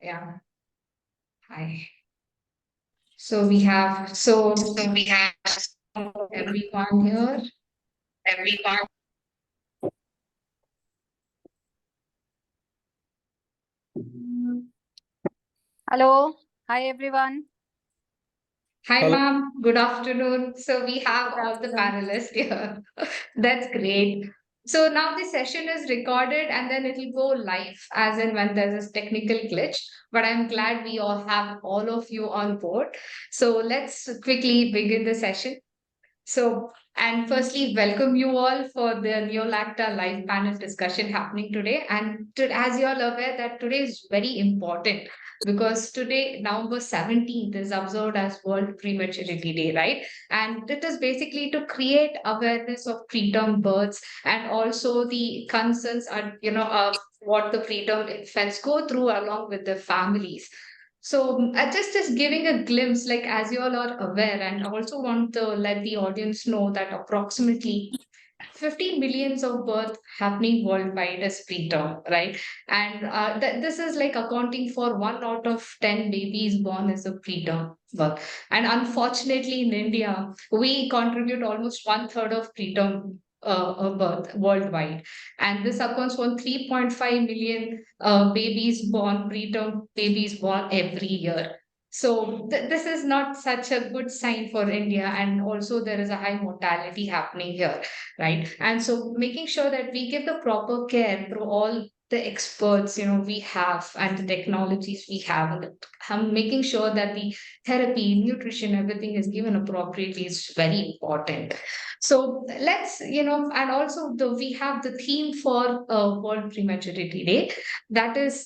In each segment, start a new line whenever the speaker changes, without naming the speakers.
Yeah. Hi. So we have everyone here.
everyone. Hello. Hi, everyone.
Hi,
Hello.
ma'am. Good afternoon. So we have
Good
all the
afternoon.
panelists here. That's great. So now the session is recorded and then it'll go live as in when there's a technical glitch. But I'm glad we all have all of you on board. So let's quickly begin the session. So, and firstly, welcome you all for the Neolacta live panel discussion happening today. And as you all aware, that today is very important because today, November 17th, is observed as World Prematurity Day, right? And it is basically to create awareness of preterm births and also the concerns and, of what the preterm infants go through along with their families. So just giving a glimpse, like as you all are aware, and I also want to let the audience know that approximately 50 millions of birth happening worldwide as preterm, right? And this is like accounting for 1 out of 10 babies born as a preterm birth. And unfortunately, in India, we contribute almost 1/3 of preterm birth worldwide. And this accounts for 3.5 million preterm babies born every year. So this is not such a good sign for India, and also there is a high mortality happening here, right? And so making sure that we give the proper care through all the experts we have and the technologies we have, and making sure that the therapy, nutrition, everything is given appropriately is very important. So let's and also we have the theme for World Prematurity Day, that is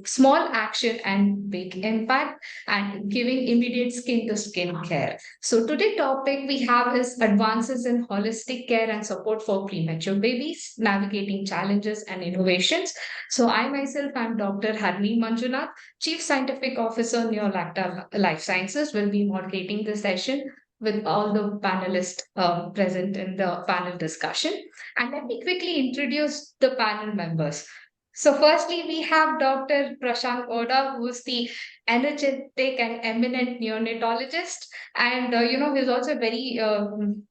small action and big impact, and giving immediate skin to skin care. So today topic we have is advances in holistic care and support for premature babies, navigating challenges and innovations. So I myself am Dr. Harni Manjunath, Chief Scientific Officer, Neolacta Life Sciences, will be moderating the session with all the panelists present in the panel discussion. And let me quickly introduce the panel members. So, firstly, we have Dr. Prashant Oda, who is the energetic and eminent neonatologist. And, he's also very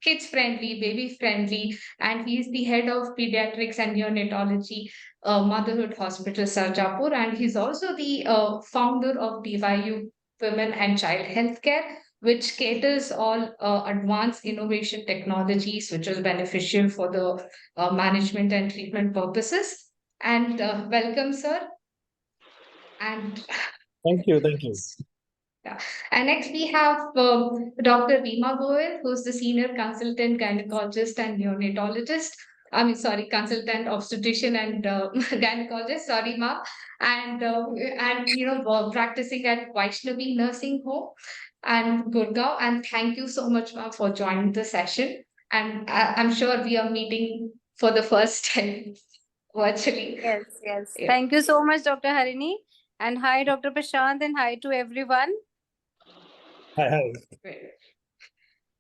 kids friendly, baby friendly, and he's the head of pediatrics and neonatology, Motherhood Hospital, Sarjapur. And he's also the founder of DYU Women and Child Healthcare, which caters all advanced innovation technologies, which is beneficial for the management and treatment purposes. And welcome, sir. And
Thank you. Thank you.
yeah. And next we have Dr. Rima Goel, who's the senior consultant gynecologist and neonatologist. I mean, sorry, consultant obstetrician and gynecologist. Sorry, ma. And practicing at Vaishnavi Nursing Home and Gurgaon. And thank you so much, ma'am, for joining the session. And I'm sure we are meeting for the first time virtually.
Yes, yes.
Yeah.
Thank you so much, Dr. Harini. And hi, Dr. Prashant, and hi to everyone.
Hi, hi.
Great.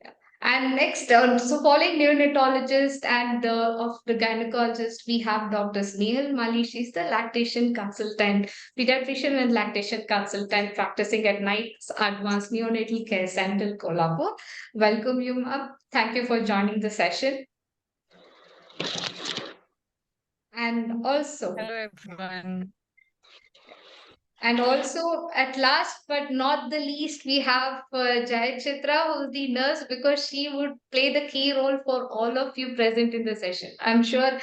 Yeah. And next, so following neonatologist and of the gynecologist, we have Dr. Snehal Mali. She's the lactation consultant, pediatrician and lactation consultant practicing at Knight's Advanced Neonatal Care Center, Kolhapur. Welcome you, ma'am. Thank you for joining the session. And also,
Hello, everyone.
And also, at last but not the least, we have Jai Chitra, who's the nurse, because she would play the key role for all of you present in the session. I'm sure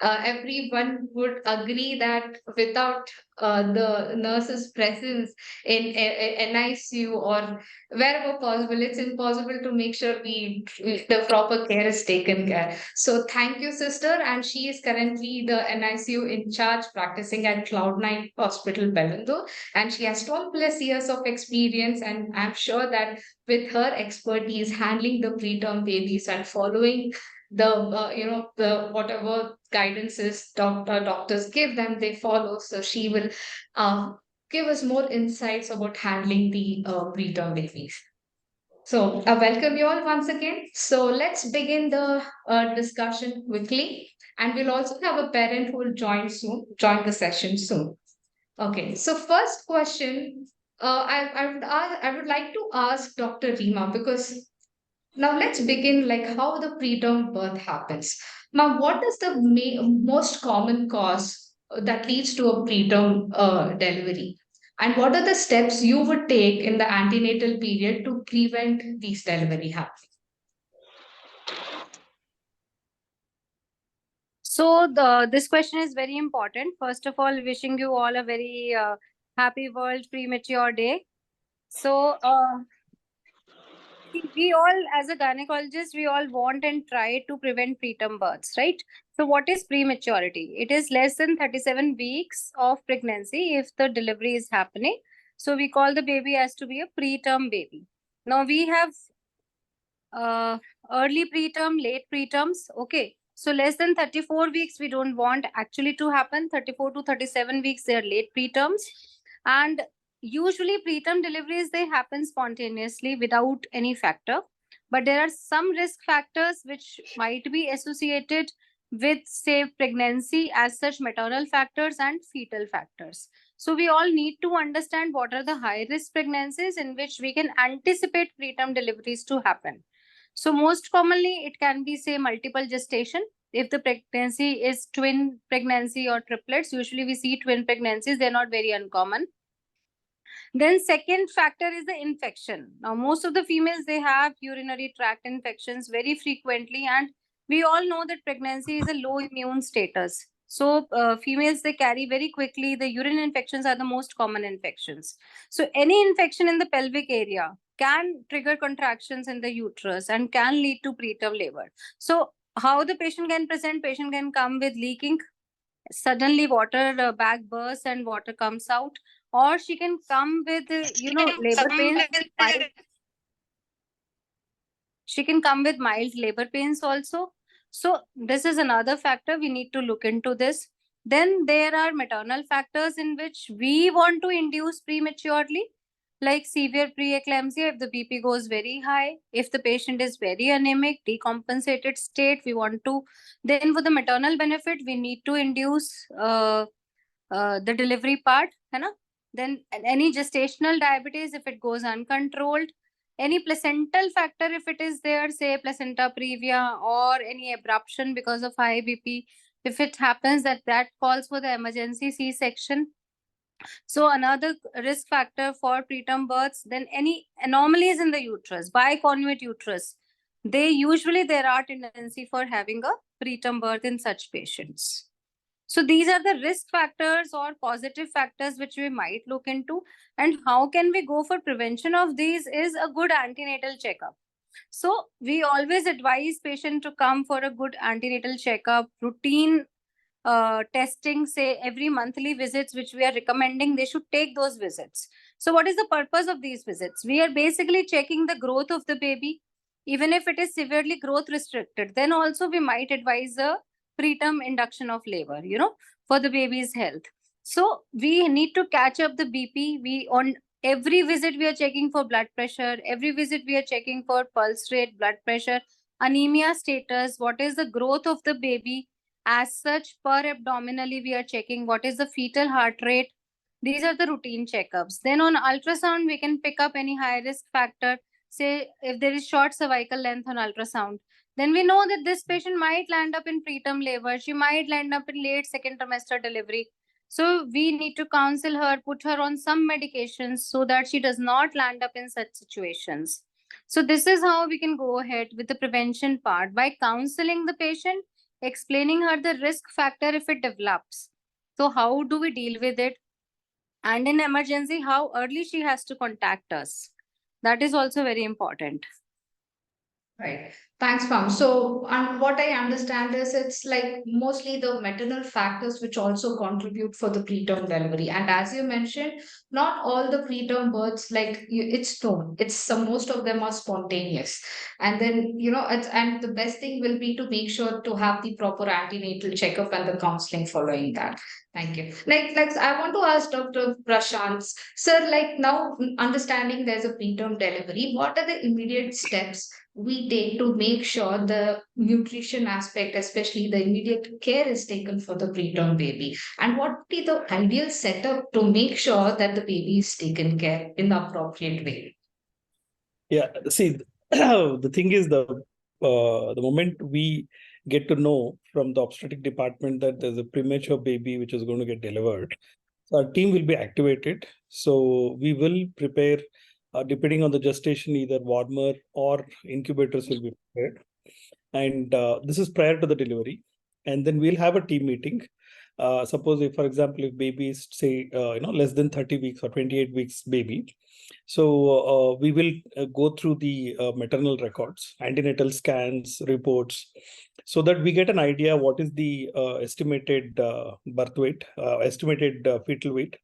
everyone would agree that without the nurse's presence in NICU or wherever possible, it's impossible to make sure the proper care is taken care. So thank you, sister. And she is currently the NICU in charge practicing at Cloud9 Hospital, Bellandur, and she has 12 plus years of experience. And I'm sure that with her expertise handling the preterm babies and following the whatever guidances doctors give them, they follow. So she will uh, give us more insights about handling the preterm babies. So welcome you all once again. So let's begin the discussion quickly, and we'll also have a parent who will join the session soon. Okay, so first question, I would like to ask Dr. Rima, because now let's begin like how the preterm birth happens. Now, what is the most common cause that leads to a preterm delivery? And what are the steps you would take in the antenatal period to prevent these delivery happening?
So this question is very important. First of all, wishing you all a very happy World Premature Day. So see, we all, as a gynecologist, we all want and try to prevent preterm births, right? So what is prematurity? It is less than 37 weeks of pregnancy if the delivery is happening. So we call the baby as to be a preterm baby. Now we have uh, early preterm, late preterms. Okay. So less than 34 weeks, we don't want actually to happen. 34 to 37 weeks, they are late preterms. And usually preterm deliveries, they happen spontaneously without any factor. But there are some risk factors which might be associated with, say, pregnancy, as such maternal factors and fetal factors. So we all need to understand what are the high risk pregnancies in which we can anticipate preterm deliveries to happen. So most commonly, it can be, say, multiple gestation. If the pregnancy is twin pregnancy or triplets, usually we see twin pregnancies, they're not very uncommon. Then second factor is the infection. Now, most of the females, they have urinary tract infections very frequently, and we all know that pregnancy is a low immune status. So females, they carry very quickly. The urine infections are the most common infections. So any infection in the pelvic area can trigger contractions in the uterus and can lead to preterm labor. So how the patient can present? Patient can come with leaking, suddenly water bag bursts and water comes out, or she can come with labor pains, mild, she can come with mild labor pains also. So this is another factor we need to look into this. Then there are maternal factors in which we want to induce prematurely, like severe preeclampsia if the BP goes very high, if the patient is very anemic, decompensated state, we want to. Then for the maternal benefit, we need to induce the delivery part, है ना? Then any gestational diabetes if it goes uncontrolled, any placental factor if it is there, say placenta previa or any abruption because of high BP, if it happens, that calls for the emergency C-section. So another risk factor for preterm births, then any anomalies in the uterus, biconjugate uterus, they usually there are tendency for having a preterm birth in such patients. So these are the risk factors or positive factors which we might look into. And how can we go for prevention of these is a good antenatal checkup. So we always advise patient to come for a good antenatal checkup, routine testing, say every monthly visits, which we are recommending, they should take those visits. So what is the purpose of these visits? We are basically checking the growth of the baby. Even if it is severely growth restricted, then also we might advise a preterm induction of labor, for the baby's health. So we need to catch up the BP. We on every visit we are checking for blood pressure. Every visit we are checking for pulse rate, blood pressure, anemia status, what is the growth of the baby. As such, per abdominally, we are checking what is the fetal heart rate. These are the routine checkups. Then on ultrasound, we can pick up any high risk factor. Say if there is short cervical length on ultrasound, then we know that this patient might land up in preterm labor. She might land up in late second trimester delivery. So we need to counsel her, put her on some medications so that she does not land up in such situations. So this is how we can go ahead with the prevention part by counseling the patient, explaining her the risk factor if it develops. So how do we deal with it? And in emergency, how early she has to contact us. That is also very important.
Right. Thanks, Pam. So, and what I understand is it's like mostly the maternal factors which also contribute for the preterm delivery. And as you mentioned, not all the preterm births, like it's known, it's some, most of them are spontaneous. And then, and the best thing will be to make sure to have the proper antenatal checkup and the counseling following that. Thank you. Like I want to ask Dr. Prashant, sir, like now understanding there's a preterm delivery, what are the immediate steps we take to make make sure the nutrition aspect, especially the immediate care, is taken for the preterm baby? And what would be the ideal setup to make sure that the baby is taken care in the appropriate way?
Yeah, see, the thing is, the moment we get to know from the obstetric department that there's a premature baby which is going to get delivered, so our team will be activated. So we will prepare, depending on the gestation, either warmer or incubators will be prepared. And this is prior to the delivery. And then we'll have a team meeting. Suppose if, for example, if baby is say, less than 30 weeks or 28 weeks baby, so we will go through the maternal records, antenatal scans, reports, so that we get an idea what is the estimated birth weight, estimated fetal weight.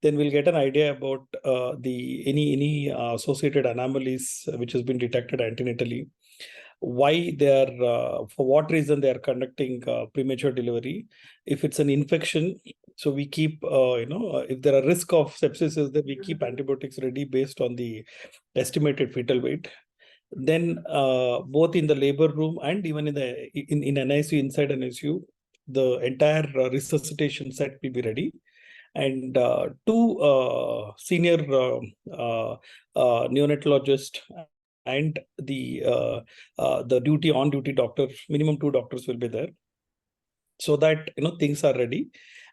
Then we'll get an idea about the any associated anomalies which has been detected antenatally, why they are, for what reason they are conducting premature delivery. If it's an infection, so we keep, if there are risk of sepsis, is that we keep antibiotics ready based on the estimated fetal weight. Then both in the labor room and even in NICU, inside NICU, the entire resuscitation set will be ready. And two senior neonatologists and the on duty doctor, minimum 2 doctors will be there, so that things are ready.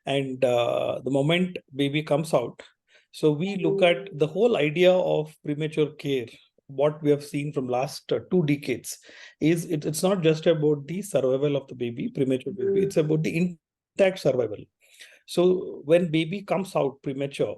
And the moment baby comes out, so we look at the whole idea of premature care. What we have seen from last 2 decades is it's not just about the survival of the baby, premature baby, it's about the intact survival. So when baby comes out premature,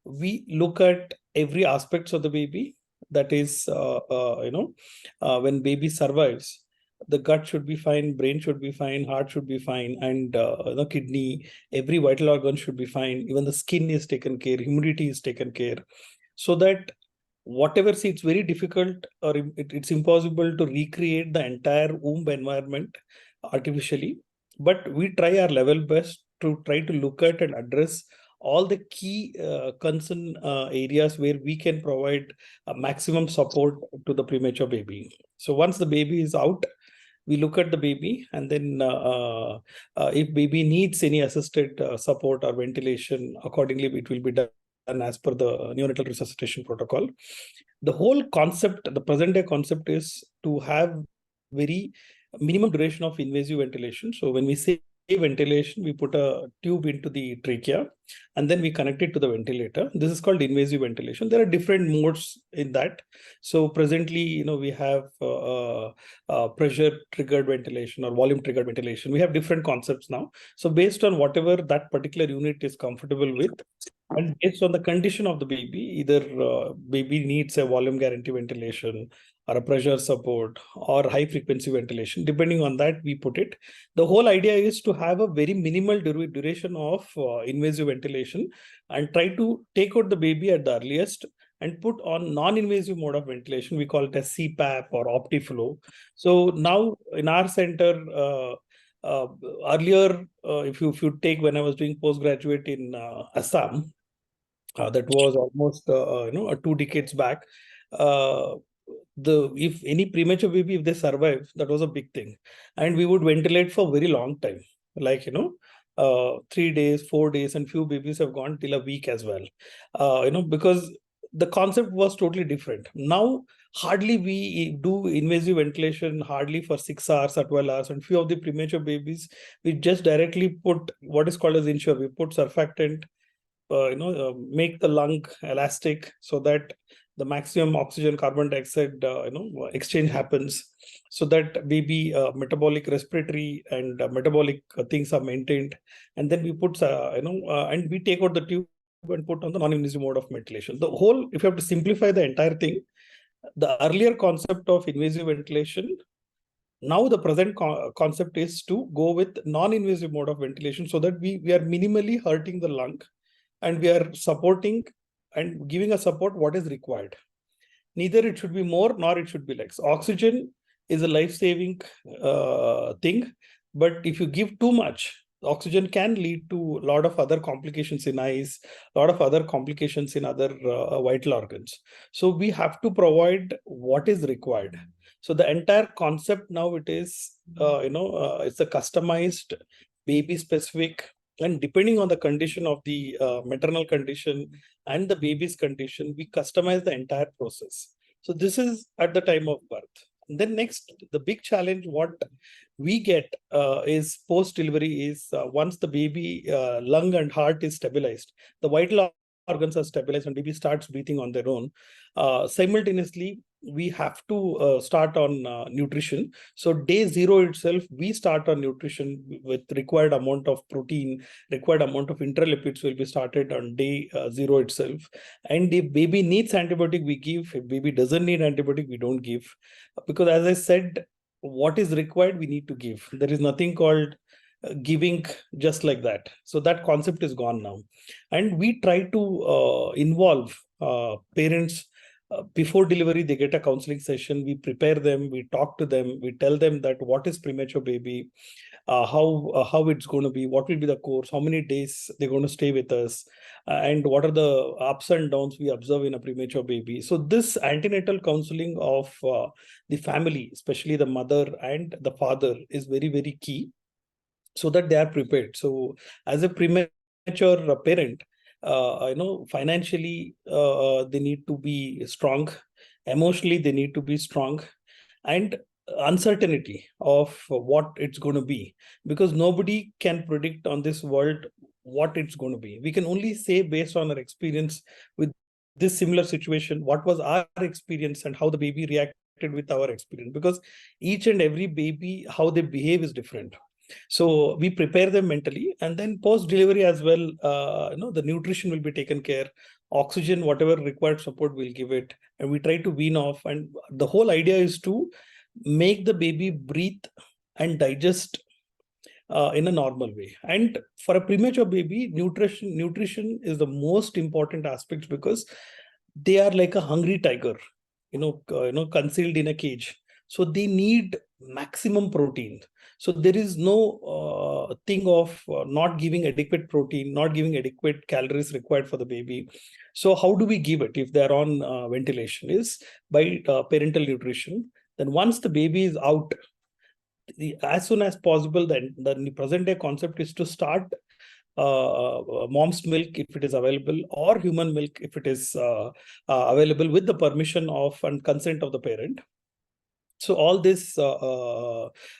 we look at every aspects of the baby. That is, when baby survives, the gut should be fine, brain should be fine, heart should be fine, and the kidney, every vital organ should be fine. Even the skin is taken care, humidity is taken care, so that whatever, see, it's very difficult or it's impossible to recreate the entire womb environment artificially, but we try our level best to try to look at and address all the key concern areas where we can provide maximum support to the premature baby. So once the baby is out, we look at the baby, and then if baby needs any assisted support or ventilation, accordingly it will be done as per the neonatal resuscitation protocol. The whole concept, the present day concept, is to have very minimum duration of invasive ventilation. So when we say ventilation, we put a tube into the trachea and then we connect it to the ventilator. This is called invasive ventilation. There are different modes in that. So presently, we have pressure triggered ventilation or volume triggered ventilation. We have different concepts now. So based on whatever that particular unit is comfortable with, and based on the condition of the baby, either baby needs a volume guarantee ventilation or a pressure support or high frequency ventilation, depending on that, we put it. The whole idea is to have a very minimal duration of invasive ventilation and try to take out the baby at the earliest and put on non-invasive mode of ventilation. We call it as CPAP or OptiFlow. So now in our center, earlier, if you take, when I was doing postgraduate in Assam, that was almost 2 decades back. If any premature baby, if they survive, that was a big thing, and we would ventilate for very long time, like 3 days, 4 days, and few babies have gone till a week as well. Because the concept was totally different. Now hardly we do invasive ventilation, hardly for 6 hours or 12 hours, and few of the premature babies we just directly put what is called as insure. We put surfactant, make the lung elastic so that the maximum oxygen carbon dioxide exchange happens, so that baby metabolic, respiratory, and metabolic things are maintained. And then we put and we take out the tube and put on the non-invasive mode of ventilation. The whole, if you have to simplify the entire thing, the earlier concept of invasive ventilation, now the present concept is to go with non-invasive mode of ventilation, so that we are minimally hurting the lung and we are supporting and giving a support what is required. Neither it should be more nor it should be less. Oxygen is a life-saving thing, but if you give too much, oxygen can lead to a lot of other complications in eyes, a lot of other complications in other vital organs. So we have to provide what is required. So the entire concept now, it is, it's a customized, baby specific, and depending on the condition of the maternal condition and the baby's condition, we customize the entire process. So this is at the time of birth. And then next, the big challenge what we get is post delivery is once the baby lung and heart is stabilized, the vital organs are stabilized, and baby starts breathing on their own. Simultaneously, we have to start on nutrition. So day 0 itself, we start on nutrition with required amount of protein, required amount of intralipids will be started on day 0 itself. And if baby needs antibiotic, we give. If baby doesn't need antibiotic, we don't give. Because as I said, what is required, we need to give. There is nothing called giving just like that. So that concept is gone now. And we try to involve parents before delivery. They get a counseling session. We prepare them, we talk to them, we tell them that what is premature baby, how it's going to be, what will be the course, how many days they're going to stay with us, and what are the ups and downs we observe in a premature baby. So this antenatal counseling of the family, especially the mother and the father, is very, very key, so that they are prepared. So as a premature parent, financially, they need to be strong, emotionally they need to be strong, and uncertainty of what it's going to be, because nobody can predict on this world what it's going to be. We can only say based on our experience with this similar situation, what was our experience and how the baby reacted with our experience, because each and every baby, how they behave is different. So we prepare them mentally, and then post delivery as well, the nutrition will be taken care, oxygen, whatever required support, we'll give it, and we try to wean off. And the whole idea is to make the baby breathe and digest in a normal way. And for a premature baby, nutrition is the most important aspect, because they are like a hungry tiger, concealed in a cage. So they need maximum protein. So there is no thing of not giving adequate protein, not giving adequate calories required for the baby. So how do we give it if they're on ventilation? Is by parental nutrition. Then once the baby is out, as soon as possible, the present day concept is to start mom's milk if it is available, or human milk if it is available, with the permission of and consent of the parent. So all this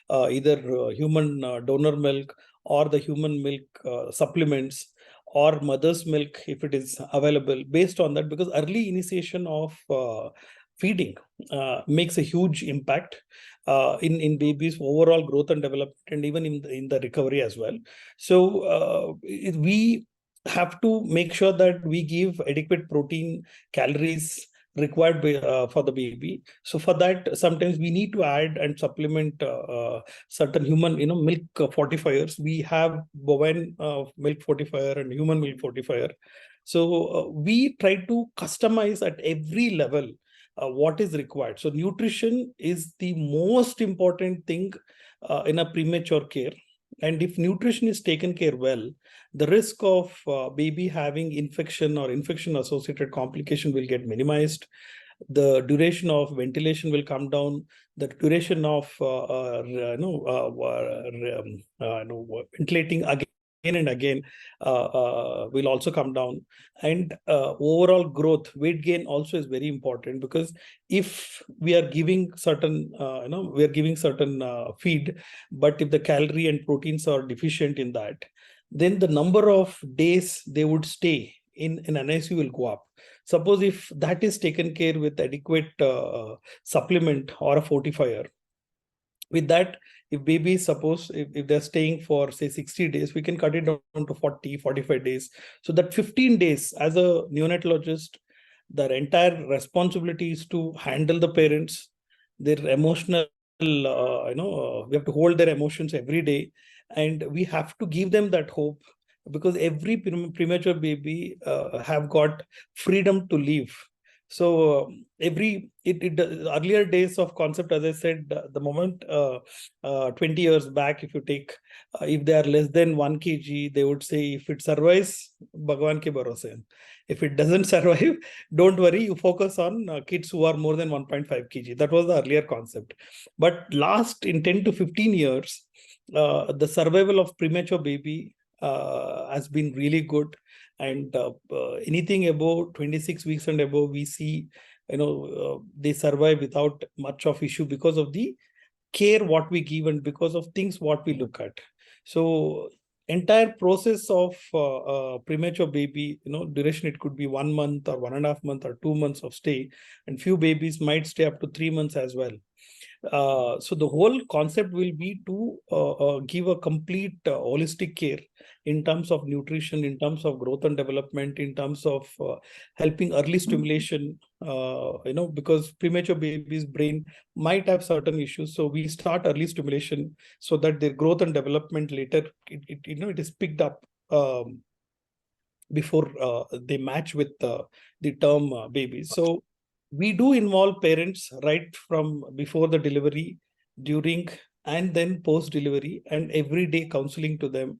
either human donor milk, or the human milk supplements, or mother's milk if it is available, based on that, because early initiation of feeding makes a huge impact in babies' overall growth and development, and even in the recovery as well. So we have to make sure that we give adequate protein, calories required for the baby. So for that, sometimes we need to add and supplement certain human, milk fortifiers. We have bovine milk fortifier and human milk fortifier. So we try to customize at every level what is required. So nutrition is the most important thing in a premature care. And if nutrition is taken care well, the risk of baby having infection or infection associated complication will get minimized. The duration of ventilation will come down. The duration of ventilating again and again will also come down. And overall growth, weight gain also is very important, because if we are giving certain feed, but if the calorie and proteins are deficient in that, then the number of days they would stay in an NICU will go up. Suppose if that is taken care with adequate supplement or a fortifier, with that, if baby, suppose if they're staying for say 60 days, we can cut it down to 40, 45 days. So that 15 days, as a neonatologist, their entire responsibility is to handle the parents, their emotional, we have to hold their emotions every day, and we have to give them that hope, because every premature baby have got freedom to live. So earlier days of concept, as I said, the moment 20 years back, if you take, if they are less than 1 kg, they would say if it survives, Bhagwan ke bharose. If it doesn't survive, don't worry, you focus on kids who are more than 1.5 kg. That was the earlier concept. But last in 10 to 15 years, the survival of premature baby has been really good. And anything above 26 weeks and above, we see, they survive without much of issue because of the care what we give and because of things what we look at. So entire process of premature baby, duration, it could be 1 month or 1.5 months or 2 months of stay, and few babies might stay up to 3 months as well. So the whole concept will be to give a complete holistic care in terms of nutrition, in terms of growth and development, in terms of helping early stimulation, because premature baby's brain might have certain issues. So we start early stimulation so that their growth and development later, it is picked up before they match with the term baby. So we do involve parents right from before the delivery, during, and then post delivery, and everyday counseling to them.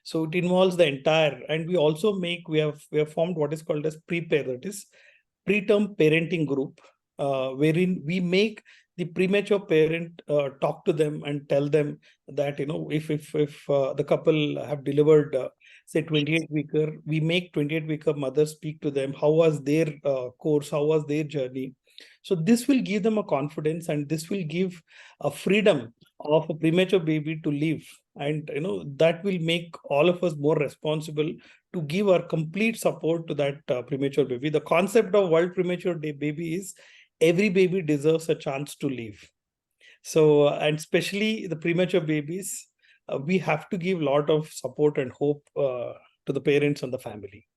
So it involves the entire, and we also we have formed what is called as prepare, that is preterm parenting group, wherein we make the premature parent talk to them and tell them that, if the couple have delivered say 28 weeker, we make 28 weeker mothers speak to them, how was their course, how was their journey. So this will give them a confidence, and this will give a freedom of a premature baby to live. And that will make all of us more responsible to give our complete support to that premature baby. The concept of World Premature Day Baby is every baby deserves a chance to live. So, and especially the premature babies, we have to give a lot of support and hope to the parents and the family.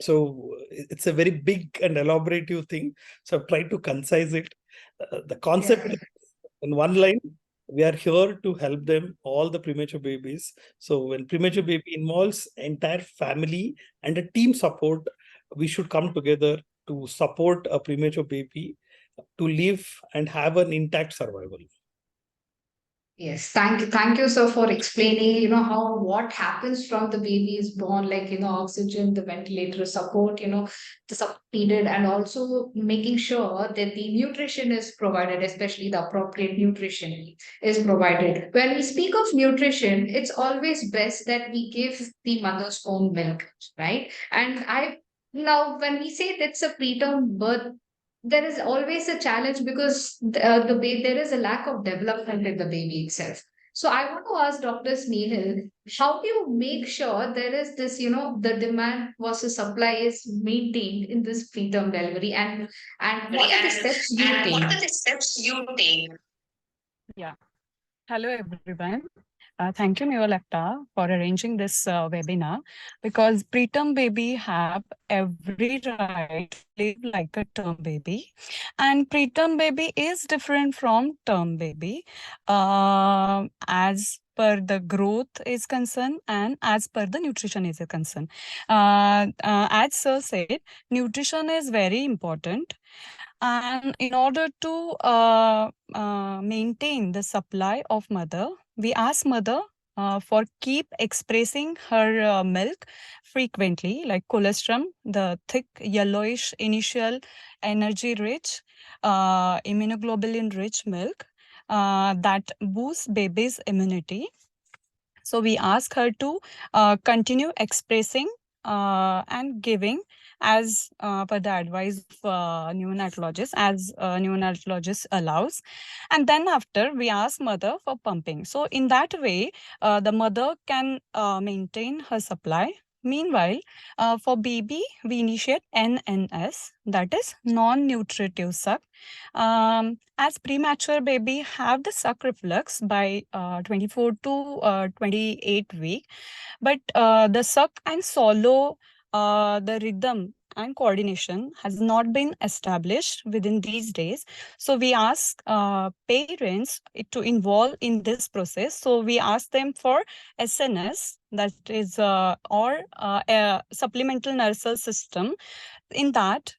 So it's a very big and elaborative thing. So I've tried to concise it. The concept in one line, we are here to help them, all the premature babies. So when premature baby involves entire family and a team support, we should come together to support a premature baby to live and have an intact survival.
Yes, thank you, sir, for explaining, how what happens from the baby is born, like, oxygen, the ventilator support, the support needed, and also making sure that the nutrition is provided, especially the appropriate nutrition is provided. When we speak of nutrition, it's always best that we give the mother's own milk, right? And now when we say that's a preterm birth, there is always a challenge because there is a lack of development in the baby itself. So I want to ask Dr. Snehal, how do you make sure there is this, the demand versus supply is maintained in this preterm delivery, and what are the steps you
And what
take?
are the steps you take? Yeah. Hello, everyone. Thank you, Mewalakta, for arranging this webinar, because preterm baby have every right to live like a term baby, and preterm baby is different from term baby as per the growth is concerned and as per the nutrition is concerned. As Sir said, nutrition is very important. And in order to maintain the supply of mother, we ask mother for keep expressing her milk frequently, like colostrum, the thick yellowish initial energy rich, immunoglobulin rich milk that boosts baby's immunity. So we ask her to continue expressing and giving as per the advice of neonatologist, as neonatologist allows. And then after, we ask mother for pumping. So in that way, the mother can maintain her supply. Meanwhile, for baby, we initiate NNS, that is non-nutritive suck. As premature baby have the suck reflux by 24 to 28 week, but the suck and swallow the rhythm and coordination has not been established within these days. So we ask parents to involve in this process. So we ask them for SNS, that is, or a supplemental nursery system. In that,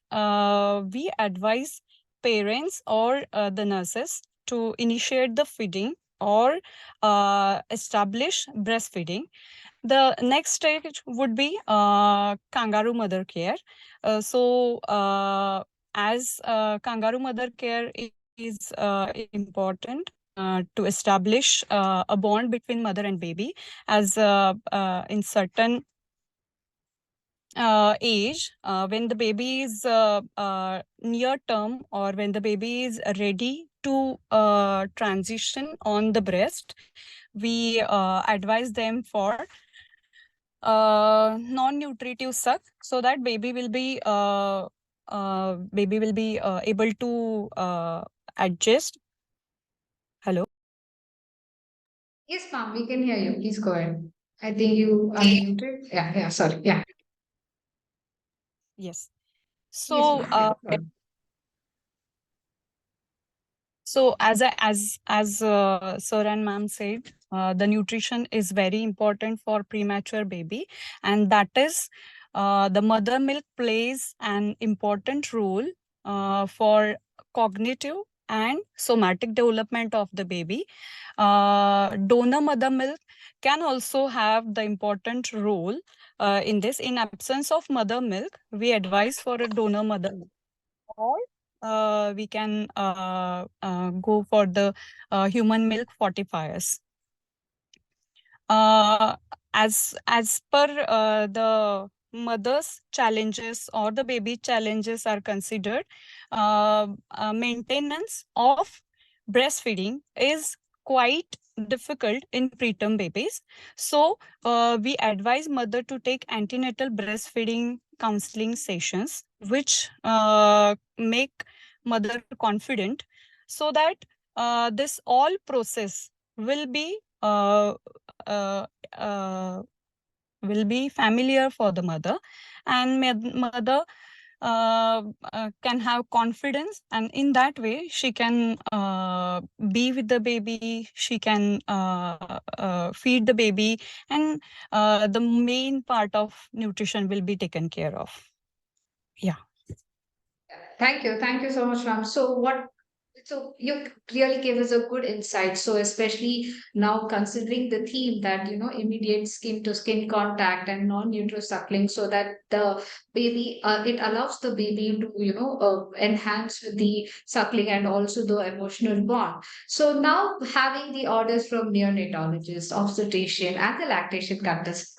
we advise parents or the nurses to initiate the feeding or establish breastfeeding. The next stage would be kangaroo mother care. As kangaroo mother care is important to establish a bond between mother and baby, as in certain age, when the baby is near term or when the baby is ready to transition on the breast, we advise them for non-nutritive suck, so that baby will be able to adjust. Hello.
Yes, ma'am, we can hear you. Please go ahead. I think you unmuted. Yeah, sorry. Yeah.
Yes.
Yes,
So
ma'am. Yeah, sorry.
So as sir and ma'am said, the nutrition is very important for premature baby, and that is the mother milk plays an important role for cognitive and somatic development of the baby. Donor mother milk can also have the important role in this. In absence of mother milk, we advise for a donor mother milk, or we can go for the human milk fortifiers. Uh, as per the mother's challenges or the baby challenges are considered, maintenance of breastfeeding is quite difficult in preterm babies. So we advise mother to take antenatal breastfeeding counseling sessions, which make mother confident, so that this all process will be uh, uh, familiar for the mother, and mother can have confidence, and in that way she can be with the baby, she can feed the baby, and the main part of nutrition will be taken care of. Yeah.
Thank you. Thank you so much, ma'am. So you really gave us a good insight. So especially now considering the theme that, immediate skin to skin contact and non-neutral suckling, so that the baby, it allows the baby to, enhance the suckling and also the emotional bond. So now having the orders from neonatologists, obstetrician and the lactation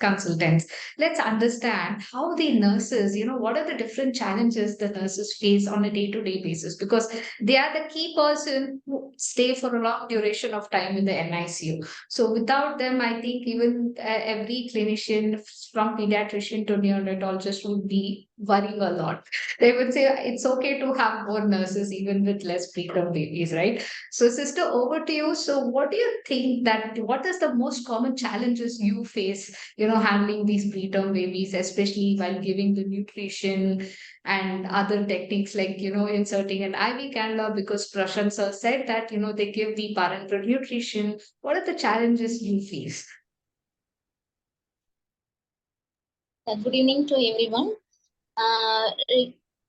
consultants, let's understand how the nurses, what are the different challenges the nurses face on a day-to-day basis, because they are the key person who stay for a long duration of time in the NICU. So without them, I think even every clinician from pediatrician to neonatologist would be worrying a lot. They would say it's okay to have more nurses even with less preterm babies, right? So sister, over to you. So what do you think that what is the most common challenges you face, handling these preterm babies, especially while giving the nutrition and other techniques like, inserting an IV cannula, because Prashant sir said that, they give the parenteral nutrition. What are the challenges you face?
Good evening to everyone.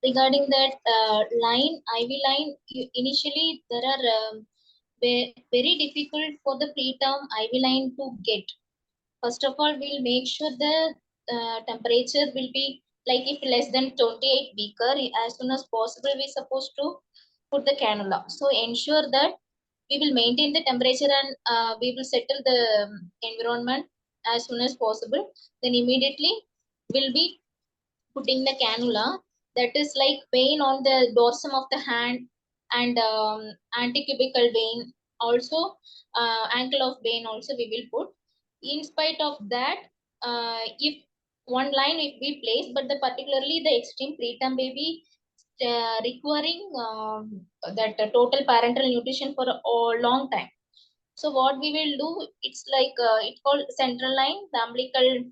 Regarding that IV line, initially there are very difficult for the preterm IV line to get. First of all, we'll make sure the temperature will be like if less than 28 beaker, as soon as possible we're supposed to put the cannula. So ensure that we will maintain the temperature and we will settle the environment as soon as possible. Then immediately we'll be putting the cannula, that is like vein on the dorsum of the hand and antecubical vein, also ankle of vein also we will put. In spite of that, if one line if we place, but the particularly the extreme preterm baby requiring that total parenteral nutrition for a long time. So what we will do, it's like it's called central line, the umbilical,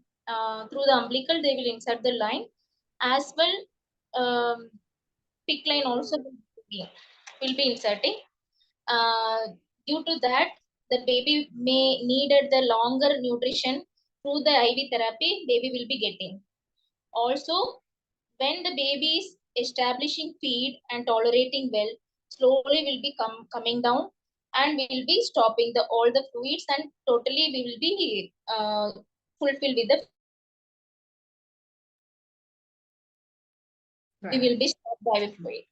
through the umbilical they will insert the line, as well PIC line also will be inserting. Due to that, the baby may needed the longer nutrition through the IV therapy, baby will be getting. Also, when the baby is establishing feed and tolerating well, slowly will be coming down and we will be stopping all the fluids and totally we will be fulfilled with the we will be stopped by the fluid.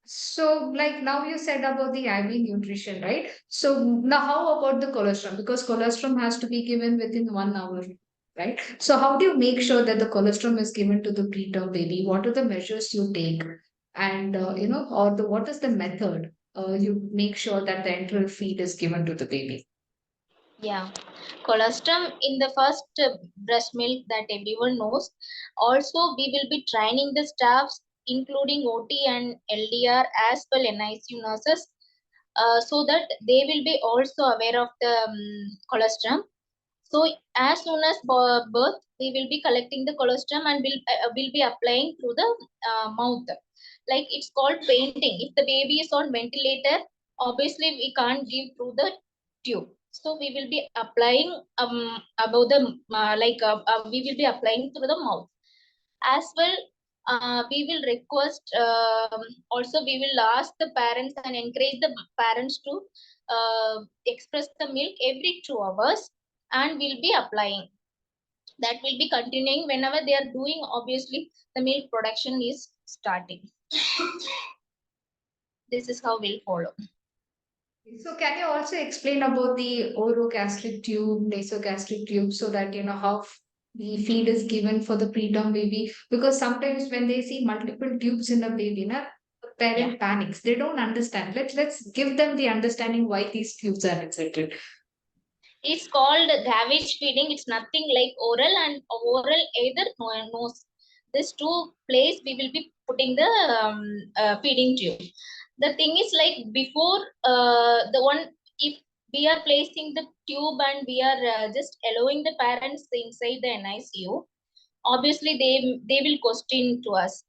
So, like now you said about the IV nutrition, right? So now how about the colostrum? Because colostrum has to be given within 1 hour, right? So how do you make sure that the colostrum is given to the preterm baby? What are the measures you take? And or what is the method you make sure that the enteral feed is given to the baby?
Yeah, colostrum in the first breast milk that everyone knows. Also, we will be training the staffs, including OT and LDR as well NICU nurses, so that they will be also aware of the colostrum. So as soon as birth, we will be collecting the colostrum and will be applying through the mouth. Like it's called painting. If the baby is on ventilator, obviously we can't give through the tube. So we will be applying above the we will be applying through the mouth. As well, we will request also we will ask the parents and encourage the parents to express the milk every 2 hours and we'll be applying. That will be continuing whenever they are doing, obviously the milk production is starting. This is how we'll follow.
So can you also explain about the orogastric tube, nasogastric tube, so that you know how the feed is given for the preterm baby? Because sometimes when they see multiple tubes in a baby, na, the parent panics. They don't understand. Let's give them the understanding why these tubes are inserted.
It's called gavage feeding. It's nothing like oral and oral either nose. These two place we will be putting the feeding tube. The thing is like before the one, if we are placing the tube and we are just allowing the parents inside the NICU, obviously they will question to us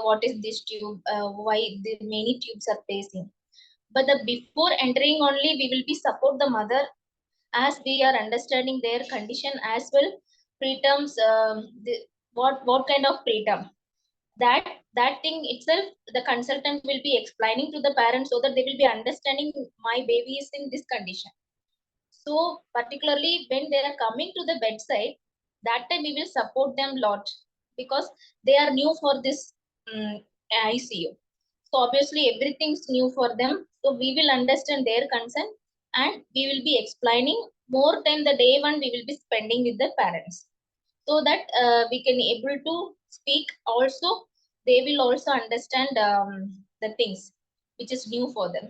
what is this tube, why the many tubes are placing. But the before entering only we will be support the mother as we are understanding their condition as well. Preterms, what kind of preterm, that thing itself the consultant will be explaining to the parents so that they will be understanding my baby is in this condition. So particularly when they are coming to the bedside, that time we will support them lot because they are new for this ICU. So obviously everything's new for them. So we will understand their concern and we will be explaining more time the day one we will be spending with the parents so that we can able to speak. Also, they will also understand the things which is new for them.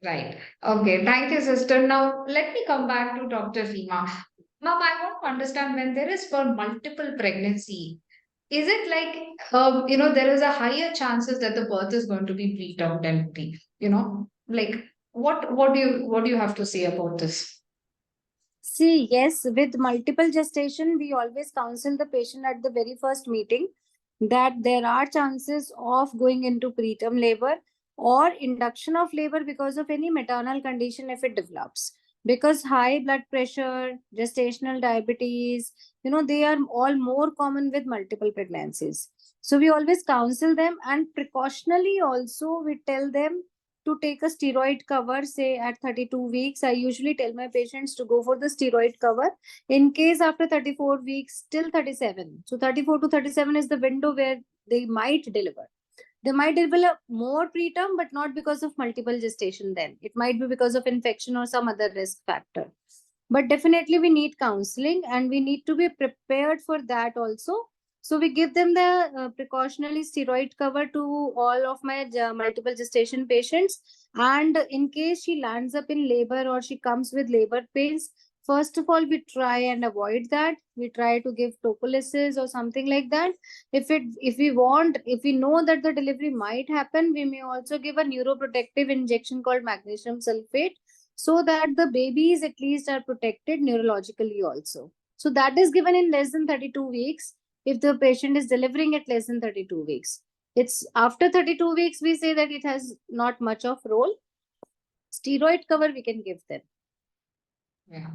Right. Okay. Thank you, sister. Now, let me come back to Dr. Fima. Ma'am, I want to understand when there is for multiple pregnancy, is it like, there is a higher chances that the birth is going to be preterm delivery? Like what do you have to say about this?
See, yes, with multiple gestation, we always counsel the patient at the very first meeting that there are chances of going into preterm labor or induction of labor because of any maternal condition if it develops. Because high blood pressure, gestational diabetes, they are all more common with multiple pregnancies. So we always counsel them, and precautionally also we tell them to take a steroid cover, say at 32 weeks. I usually tell my patients to go for the steroid cover in case after 34 weeks till 37. So 34 to 37 is the window where they might deliver. They might deliver more preterm, but not because of multiple gestation then. It might be because of infection or some other risk factor. But definitely we need counseling and we need to be prepared for that also. So we give them the precautionary steroid cover to all of my multiple gestation patients. And in case she lands up in labor or she comes with labor pains, first of all, we try and avoid that. We try to give tocolysis or something like that. If we know that the delivery might happen, we may also give a neuroprotective injection called magnesium sulfate so that the babies at least are protected neurologically also. So that is given in less than 32 weeks if the patient is delivering at less than 32 weeks. It's after 32 weeks, we say that it has not much of role. Steroid cover we can give them.
Yeah.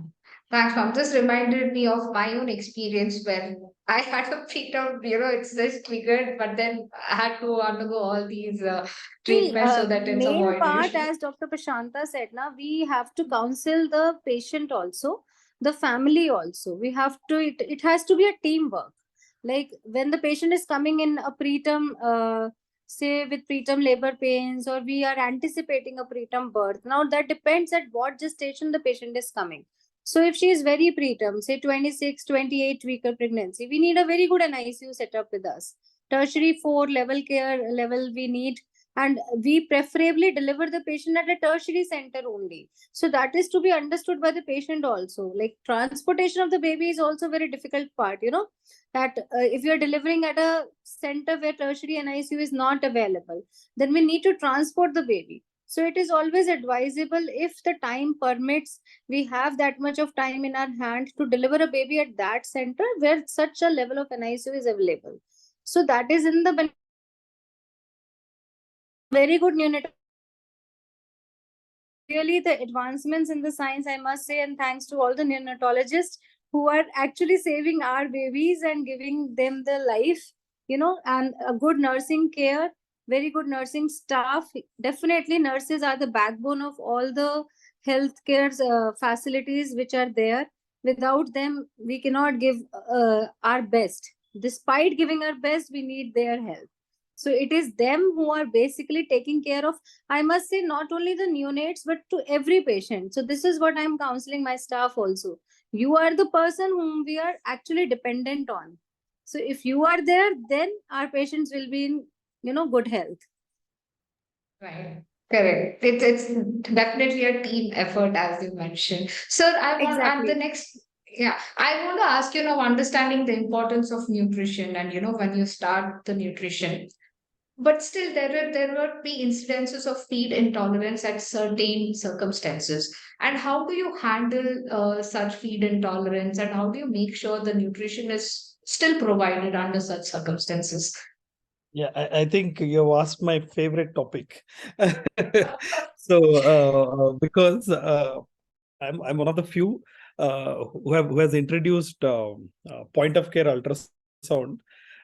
Thanks, ma'am. This reminded me of my own experience when I had a preterm, it's just triggered, but then I had to undergo all these treatments so that it's
Main part,
avoided.
as Dr. Prashanta said, we have to counsel the patient also, the family also. We have to, it has to be a teamwork. Like when the patient is coming in a preterm, say with preterm labor pains, or we are anticipating a preterm birth. Now that depends at what gestation the patient is coming. So if she is very preterm, say 26, 28 week pregnancy, we need a very good NICU setup with us. Tertiary 4 level care level we need, and we preferably deliver the patient at a tertiary center only. So that is to be understood by the patient also. Like transportation of the baby is also very difficult part, that if you are delivering at a center where tertiary NICU is not available, then we need to transport the baby. So it is always advisable, if the time permits, we have that much of time in our hand to deliver a baby at that center where such a level of NICU is available. So that is in the very good neonatal. Really, the advancements in the science, I must say, and thanks to all the neonatologists who are actually saving our babies and giving them the life, and a good nursing care, very good nursing staff. Definitely, nurses are the backbone of all the healthcare facilities which are there. Without them, we cannot give our best. Despite giving our best, we need their help. So it is them who are basically taking care of, I must say, not only the neonates, but to every patient. So this is what I'm counseling my staff also. You are the person whom we are actually dependent on. So if you are there, then our patients will be in, good health.
Right. Correct. It's definitely a team effort, as you mentioned. So I want, and
Exactly.
the next, yeah, I want to ask, understanding the importance of nutrition and, when you start the nutrition. But still, there will be incidences of feed intolerance at certain circumstances. And how do you handle such feed intolerance, and how do you make sure the nutrition is still provided under such circumstances?
Yeah, I think you asked my favorite topic. So, because I'm one of the few who has introduced point of care ultrasound,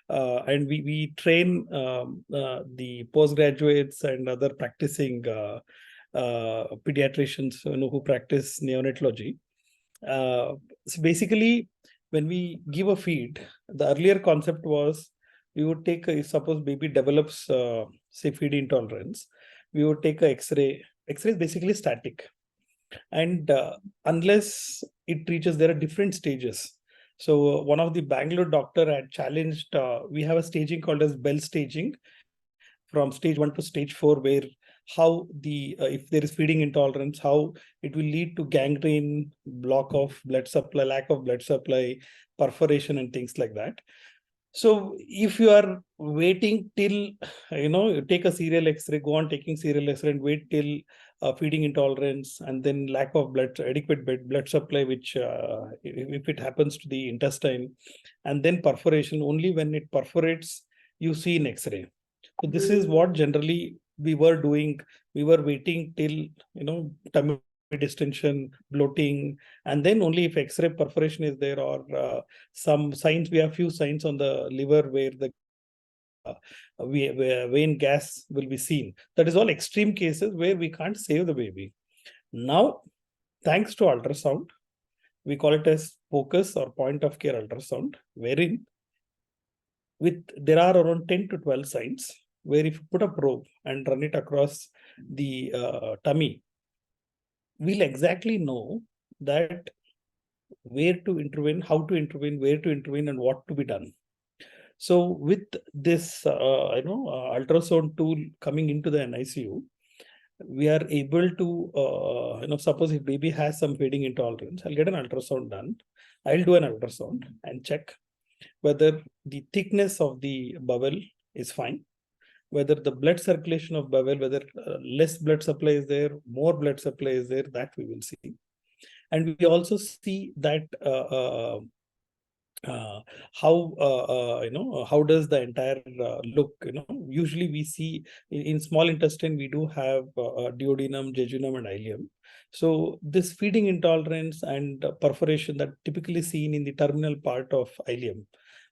and we train the postgraduates and other practicing pediatricians who practice neonatology. So basically, when we give a feed, the earlier concept was we would take if suppose baby develops say feed intolerance, we would take a X-ray. X-ray is basically static, and unless it reaches, there are different stages. So one of the Bangalore doctor had challenged, we have a staging called as Bell staging, from stage 1 to stage 4, where how the if there is feeding intolerance, how it will lead to gangrene, block of blood supply, lack of blood supply, perforation, and things like that. So if you are waiting till, you take a serial X-ray, go on taking serial X-ray and wait till feeding intolerance and then lack of adequate blood supply, which if it happens to the intestine, and then perforation, only when it perforates, you see in X-ray. So this is what generally we were doing. We were waiting till, tummy distension, bloating, and then only if X-ray perforation is there, or some signs, we have few signs on the liver where the vein gas will be seen. That is all extreme cases where we can't save the baby. Now, thanks to ultrasound, we call it as focus or point of care ultrasound, wherein there are around 10 to 12 signs, where if you put a probe and run it across the tummy, we'll exactly know that where to intervene, how to intervene, where to intervene, and what to be done. So with this, ultrasound tool coming into the NICU, we are able to, suppose if baby has some feeding intolerance, I'll get an ultrasound done. I'll do an ultrasound and check whether the thickness of the bowel is fine, whether the blood circulation of bowel, whether less blood supply is there, more blood supply is there, that we will see. And we also see that how does the entire look? Usually we see in small intestine we do have duodenum, jejunum, and ileum. So this feeding intolerance and perforation that typically seen in the terminal part of ileum,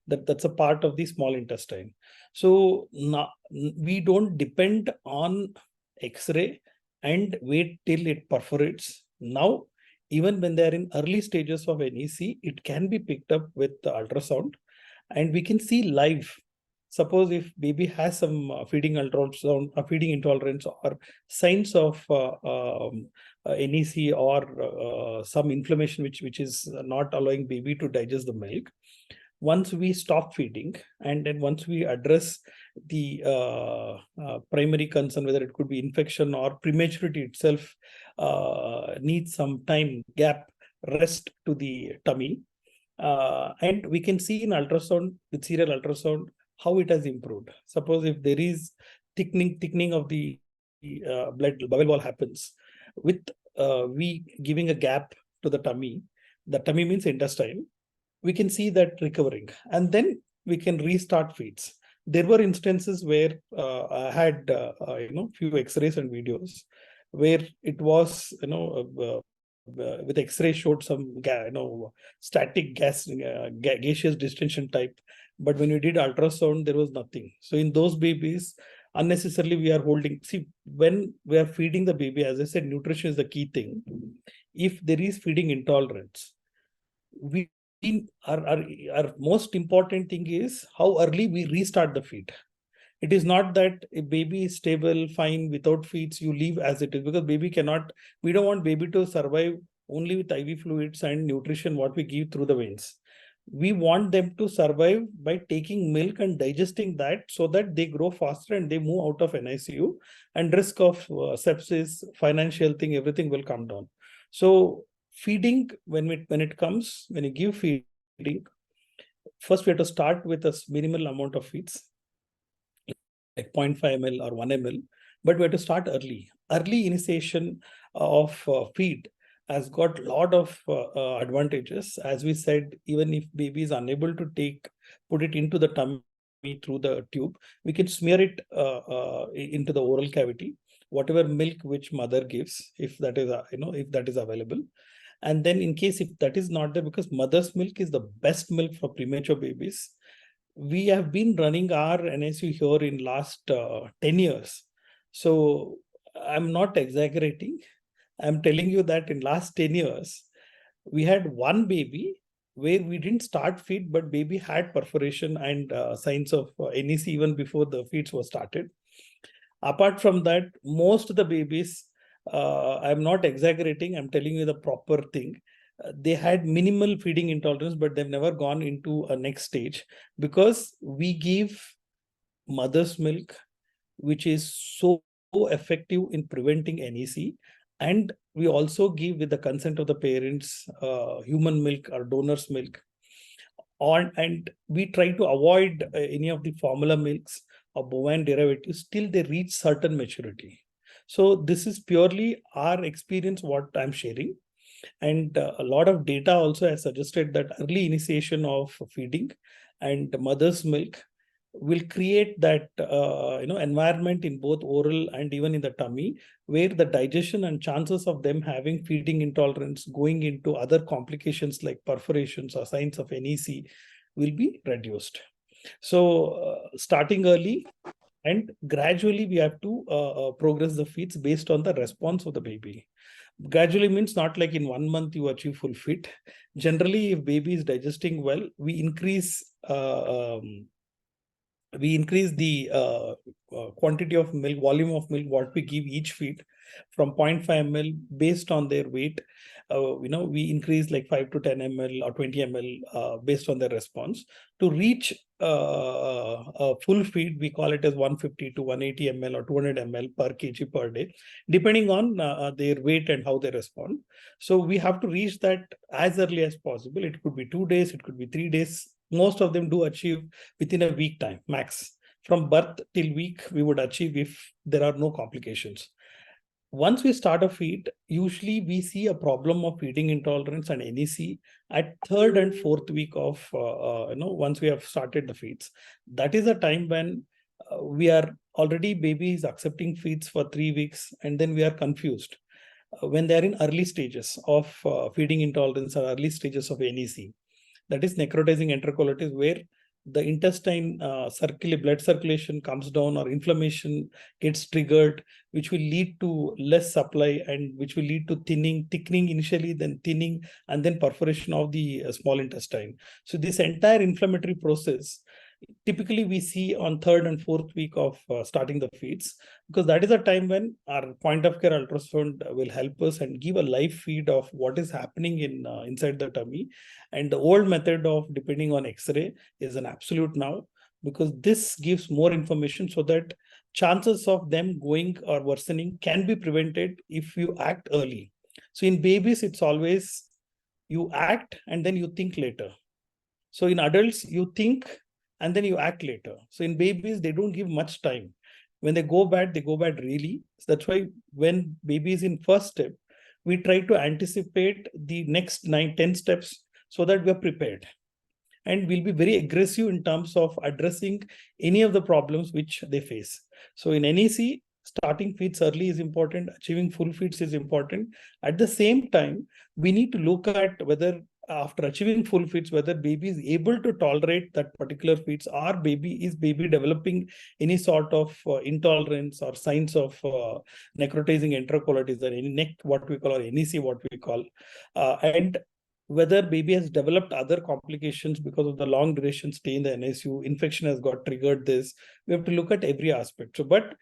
that's a part of the small intestine. So now we don't depend on X-ray and wait till it perforates. Now, even when they're in early stages of NEC, it can be picked up with the ultrasound, and we can see live. Suppose if baby has some feeding intolerance or signs of NEC or some inflammation which is not allowing baby to digest the milk. Once we stop feeding, and then once we address the primary concern, whether it could be infection or prematurity itself needs some time gap, rest to the tummy, and we can see in ultrasound, with serial ultrasound, how it has improved. Suppose if there is thickening of the blood bubble wall happens with we giving a gap to the tummy means intestine, we can see that recovering, and then we can restart feeds. There were instances where I had few X-rays and videos where it was with X-ray showed some static gaseous distension type, but when we did ultrasound there was nothing. So in those babies, unnecessarily we are holding. See, when we are feeding the baby, as I said, nutrition is the key thing. If there is feeding intolerance, we our most important thing is how early we restart the feed. It is not that a baby is stable, fine, without feeds, you leave as it is, because baby cannot, we don't want baby to survive only with IV fluids and nutrition, what we give through the veins. We want them to survive by taking milk and digesting that, so that they grow faster and they move out of NICU, and risk of sepsis, financial thing, everything will come down. So feeding, when you give feeding, first we have to start with a minimal amount of feeds, like 0.5 ml or 1 ml, but we have to start early. Early initiation of feed has got a lot of advantages. As we said, even if baby is unable to put it into the tummy through the tube, we can smear it into the oral cavity, whatever milk which mother gives, if that is available. And then in case if that is not there, because mother's milk is the best milk for premature babies, we have been running our NSU here in last 10 years. So I'm not exaggerating. I'm telling you that in last 10 years, we had one baby where we didn't start feed, but baby had perforation and signs of NEC even before the feeds were started. Apart from that, most of the babies, I'm not exaggerating, I'm telling you the proper thing. They had minimal feeding intolerance, but they've never gone into a next stage, because we give mother's milk, which is so effective in preventing NEC. And we also give, with the consent of the parents, human milk or donor's milk. And we try to avoid any of the formula milks or bovine derivatives till they reach certain maturity. So this is purely our experience, what I'm sharing. And a lot of data also has suggested that early initiation of feeding and mother's milk will create that environment in both oral and even in the tummy, where the digestion and chances of them having feeding intolerance going into other complications like perforations or signs of NEC will be reduced. So starting early, and gradually we have to progress the feeds based on the response of the baby. Gradually means not like in 1 month you achieve full feed. Generally, if baby is digesting well, we increase the quantity of milk, volume of milk, what we give each feed from 0.5 ml based on their weight. We increase like 5 to 10 ml or 20 ml based on their response to reach a full feed. We call it as 150 to 180 ml or 200 ml per kg per day, depending on their weight and how they respond. So we have to reach that as early as possible. It could be 2 days, it could be 3 days. Most of them do achieve within a week time max. From birth till week, we would achieve if there are no complications. once we start a feed, usually we see a problem of feeding intolerance and NEC at third and fourth week of, once we have started the feeds. That is a time when we are already, baby is accepting feeds for 3 weeks, and then we are confused. When they are in early stages of feeding intolerance or early stages of NEC, that is necrotizing enterocolitis, where the intestine blood circulation comes down or inflammation gets triggered, which will lead to less supply and which will lead to thickening initially, then thinning, and then perforation of the small intestine. So this entire inflammatory process typically we see on third and fourth week of starting the feeds, because that is a time when our point of care ultrasound will help us and give a live feed of what is happening in inside the tummy. And the old method of depending on X-ray is an absolute now, because this gives more information, so that chances of them going or worsening can be prevented if you act early. So in babies, it's always you act and then you think later. So in adults, you think and then you act later. So in babies, they don't give much time. When they go bad really. So that's why when baby is in first step, we try to anticipate the next 9-10 steps so that we are prepared. And we'll be very aggressive in terms of addressing any of the problems which they face. So in NEC, starting feeds early is important, achieving full feeds is important. At the same time, we need to look at whether after achieving full feeds, whether baby is able to tolerate that particular feeds, or is baby developing any sort of intolerance or signs of necrotizing enterocolitis or any what we call, or NEC, what we call, and whether baby has developed other complications because of the long duration stay in the NICU, infection has got triggered this. We have to look at every aspect. So, but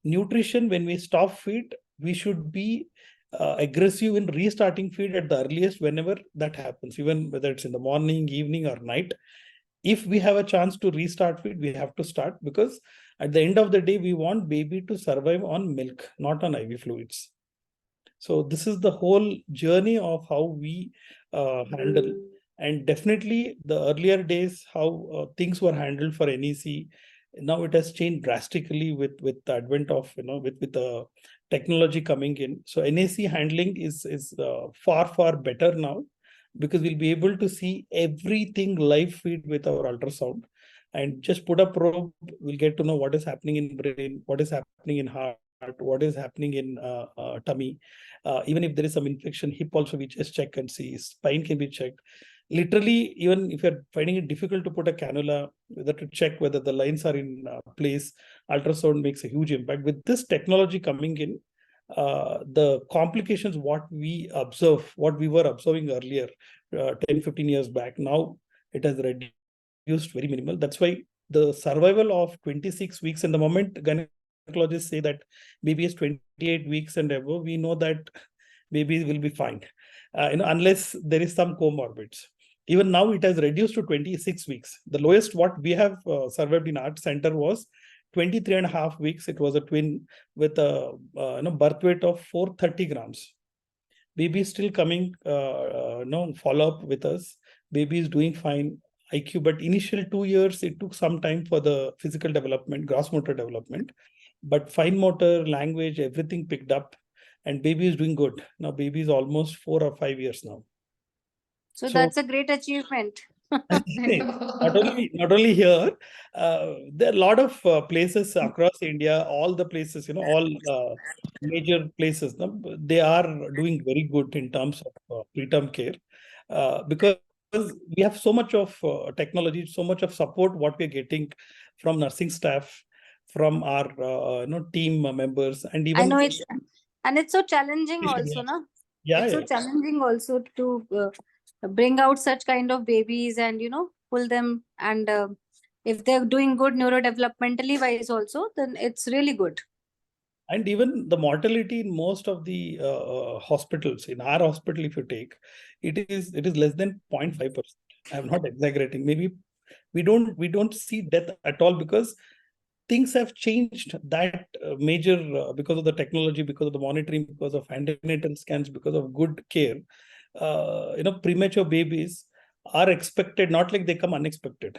nutrition, when we stop feed, we should be aggressive in restarting feed at the earliest whenever that happens, even whether it's in the morning, evening, or night. If we have a chance to restart feed, we have to start, because at the end of the day, we want baby to survive on milk, not on IV fluids. So this is the whole journey of how we handle. And definitely the earlier days, how things were handled for NEC, now it has changed drastically with the advent of, with the technology coming in. So NAC handling is far better now, because we'll be able to see everything live feed with our ultrasound, and just put a probe, we'll get to know what is happening in brain, what is happening in heart, what is happening in tummy. Even if there is some infection, hip also we just check and see, spine can be checked. Literally, even if you're finding it difficult to put a cannula, whether to check whether the lines are in place, ultrasound makes a huge impact. With this technology coming in, the complications, what we were observing earlier 10-15 years back, now it has reduced very minimal. That's why the survival of 26 weeks, and the moment gynecologists say that baby is 28 weeks and above, we know that baby will be fine, unless there is some comorbids. Even now it has reduced to 26 weeks. The lowest what we have survived in our center was 23.5 weeks. It was a twin with a birth weight of 430 grams. Baby is still coming, follow up with us. Baby is doing fine. IQ, but initial 2 years, it took some time for the physical development, gross motor development, but fine motor, language, everything picked up, and baby is doing good. Now baby is almost 4 or 5 years now.
So that's a great achievement.
not only here, there are a lot of places across India, all the places, all major places, they are doing very good in terms of preterm care, because we have so much of technology, so much of support what we're getting from nursing staff, from our team members, and even
I know it's so challenging also, na?
Yeah,
it's so challenging also to bring out such kind of babies and pull them, and if they're doing good neurodevelopmentally wise also, then it's really good.
And even the mortality in most of the hospitals, in our hospital, if you take, it is less than 0.5%. I'm not exaggerating. Maybe we don't see death at all, because things have changed that major, because of the technology, because of the monitoring, because of antenatal scans, because of good care. Premature babies are expected, not like they come unexpected.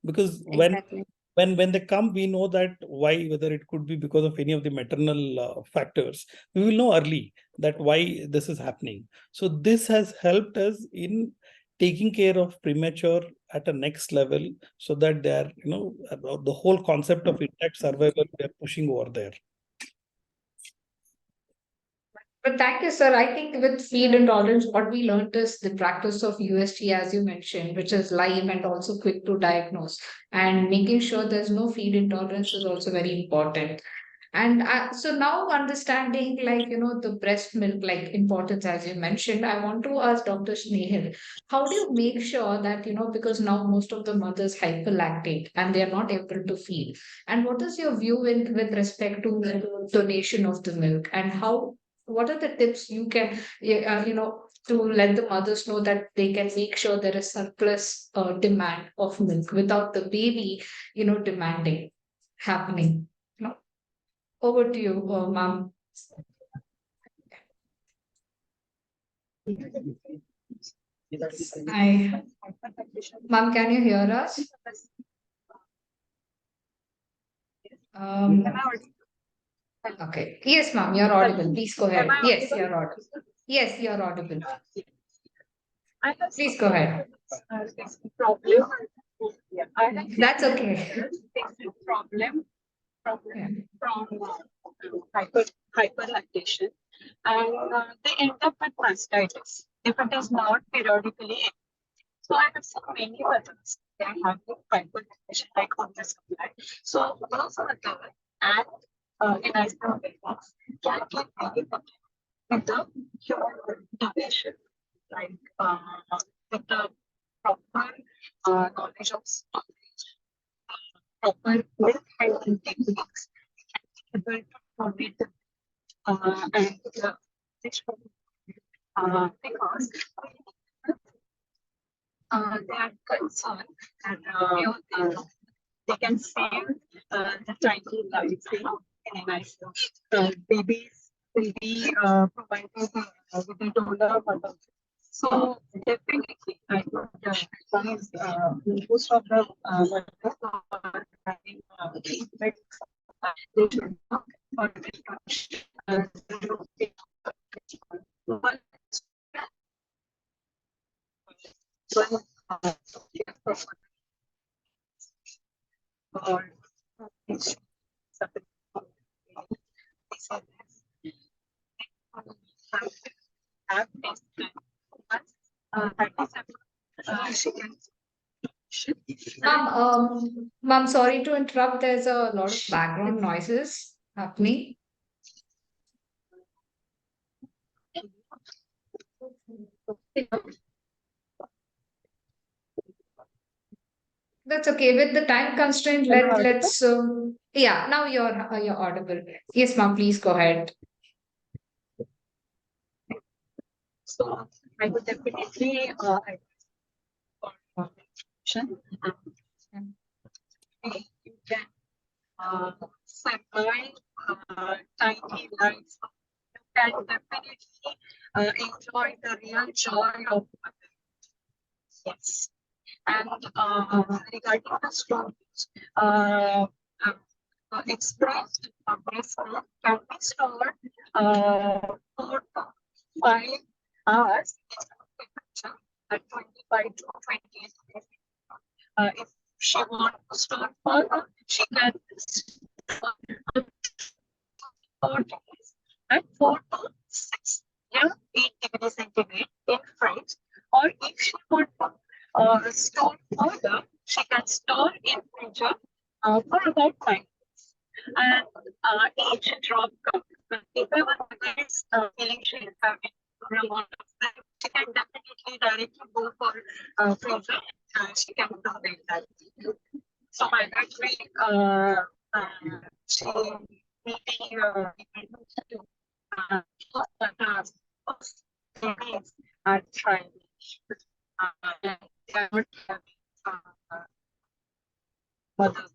Because
Exactly.
when they come, we know that why, whether it could be because of any of the maternal factors, we will know early that why this is happening. So this has helped us in taking care of premature at a next level, so that they are, the whole concept of intact survival, we are pushing over there.
But thank you, sir. I think with feed intolerance, what we learned is the practice of UST, as you mentioned, which is live and also quick to diagnose. And making sure there's no feed intolerance is also very important. And so now understanding, like, the breast milk, like importance, as you mentioned, I want to ask Dr. Snehal, how do you make sure that, because now most of the mothers hyperlactate and they are not able to feed. And what is your view with respect to donation of the milk, and what are the tips you can, to let the mothers know that they can make sure there is surplus demand of milk without the baby, demanding happening? No. Over to you, ma'am. Hi, ma'am, can you hear us? Um, okay. Yes, ma'am, you're audible. Please go ahead. Yes, you're audible. Yes, you're audible. Please go ahead.
Problem. Yeah, I have
That's okay.
problem
Yeah.
from hyperlactation, and they end up with mastitis if it is not periodically. So I have seen many mothers they have hyperlactation like on the supply. So those mothers and in isolation can get benefit with the human donation, like with the proper knowledge of storage, proper milk handling techniques, able to donate and this because they are concerned that they can save the tiny lives in an ICU. Babies will be provided with a donor mother. So definitely, I would advise most of the mothers who are having treatment, they should not for or have this she can
Ma'am, sorry to interrupt. There's a lot of background noises happening. That's okay. With the time constraint, let's. Yeah, now you're audible. Yes, ma'am. Please go ahead.
So I would definitely you can survive tiny lives. You can definitely enjoy the real joy of yes. And regarding the storage, expressed breast milk can be stored 4 to 5 hours at 25 to 28 degrees. If she wants to store further, she can store 4 days at 4 to 6, 8 degrees centigrade in fridge. Or if she wants to store further, she can store in freezer for about 5 days. And each drop cup, if a mother is feeling she is having a lot of that, she can definitely directly go for freezer and she can donate that. So by that way, she may be able to babies are trying they are not having mothers.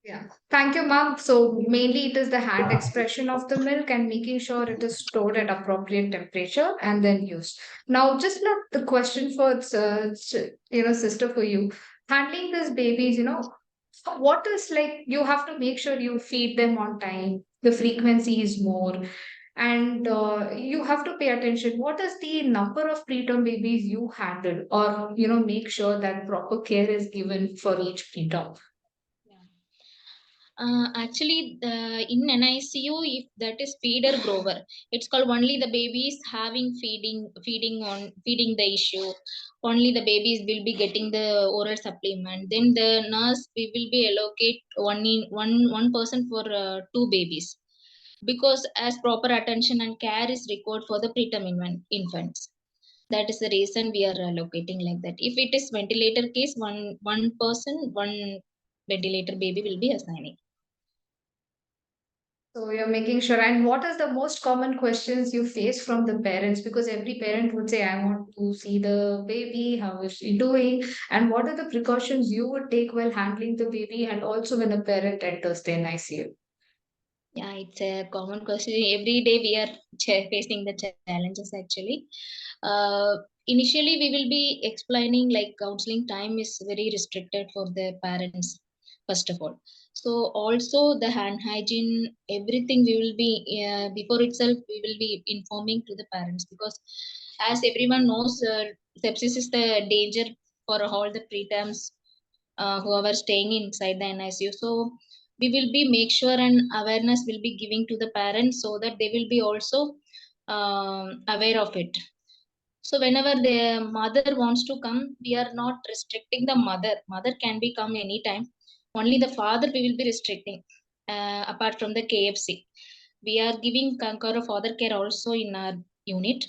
Yeah. Thank you, ma'am. So mainly it is the hand expression of the milk and making sure it is stored at appropriate temperature and then used. Now, just not the question for sister, for you. handling these babies, what is like, you have to make sure you feed them on time, the frequency is more, and you have to pay attention. What is the number of preterm babies you handle, or make sure that proper care is given for each preterm?
Actually, in NICU, if that is feeder grower, it's called only the babies having feeding the issue. Only the babies will be getting the oral supplement. Then the nurse we will be allocate one person for two babies, because as proper attention and care is required for the preterm infants. That is the reason we are allocating like that. If it is ventilator case, one person, one ventilator baby will be assigning.
So you're making sure. And what is the most common questions you face from the parents? Because every parent would say, I want to see the baby, how is she doing? And what are the precautions you would take while handling the baby, and also when a parent enters the NICU?
Yeah, it's a common question. Every day we are facing the challenges actually. Uh, Initially, we will be explaining like counseling time is very restricted for the parents, first of all. So also the hand hygiene, everything we will be before itself we will be informing to the parents, because as everyone knows, sepsis is the danger for all the preterms whoever staying inside the NICU. So we will be make sure and awareness will be giving to the parents, so that they will be also aware of it. So whenever the mother wants to come, we are not restricting the mother. Mother can be come anytime. Only the father we will be restricting. Apart from the KFC, we are giving Concur father care also in our unit.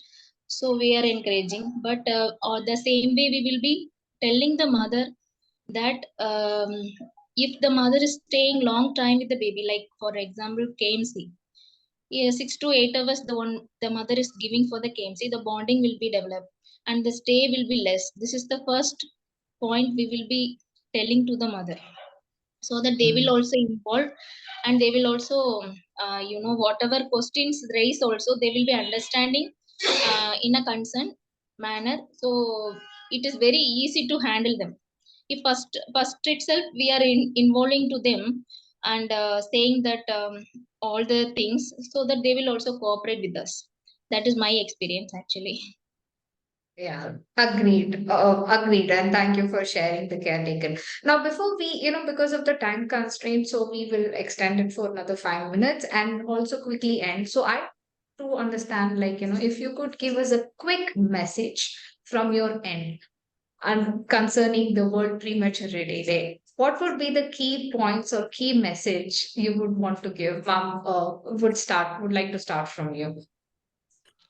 So we are encouraging, but or the same way we will be telling the mother that if the mother is staying long time with the baby, like for example KMC, yeah, 6 to 8 hours the mother is giving for the KMC, the bonding will be developed and the stay will be less. This is the first point we will be telling to the mother, so that they will also involve, and they will also whatever questions raised also they will be understanding in a concerned manner. So it is very easy to handle them. If first itself we are involving to them and saying that all the things, so that they will also cooperate with us. That is my experience actually.
Yeah, agreed. Agreed. And thank you for sharing the care taken. Now, before we, because of the time constraint, so we will extend it for another 5 minutes and also quickly end. So I to understand, like, if you could give us a quick message from your end and concerning the World Prematurity Day, what would be the key points or key message you would want to give? Mom, would like to start from you.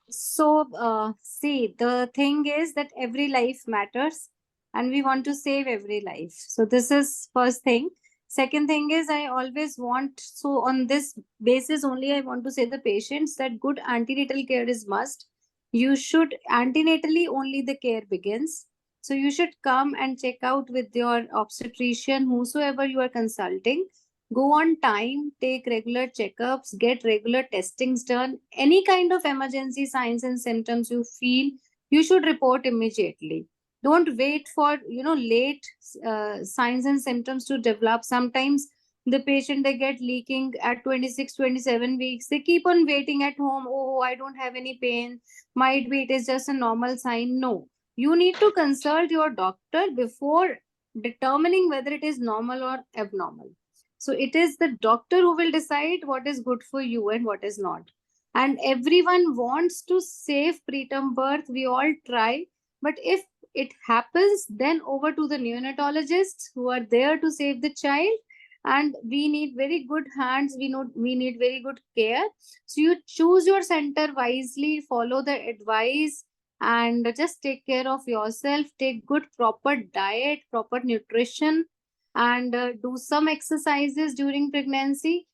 So, see, the thing is that every life matters and we want to save every life. So, this is first thing. Second thing is, I always want, so on this basis only, I want to say the patients that good antenatal care is must. You should, antenatally only the care begins. So, you should come and check out with your obstetrician, whosoever you are consulting. Go on time, take regular checkups, get regular testings done. Any kind of emergency signs and symptoms you feel, you should report immediately. Don't wait for late signs and symptoms to develop. Sometimes the patient, they get leaking at 26, 27 weeks. They keep on waiting at home. Oh, I don't have any pain. Might be it is just a normal sign. No, you need to consult your doctor before determining whether it is normal or abnormal. So it is the doctor who will decide what is good for you and what is not. And everyone wants to save preterm birth. We all try. But if it happens, then over to the neonatologists who are there to save the child. And we need very good hands. We need very good care. So you choose your center wisely, follow the advice, and just take care of yourself. Take good, proper diet, proper nutrition, and do some exercises during pregnancy.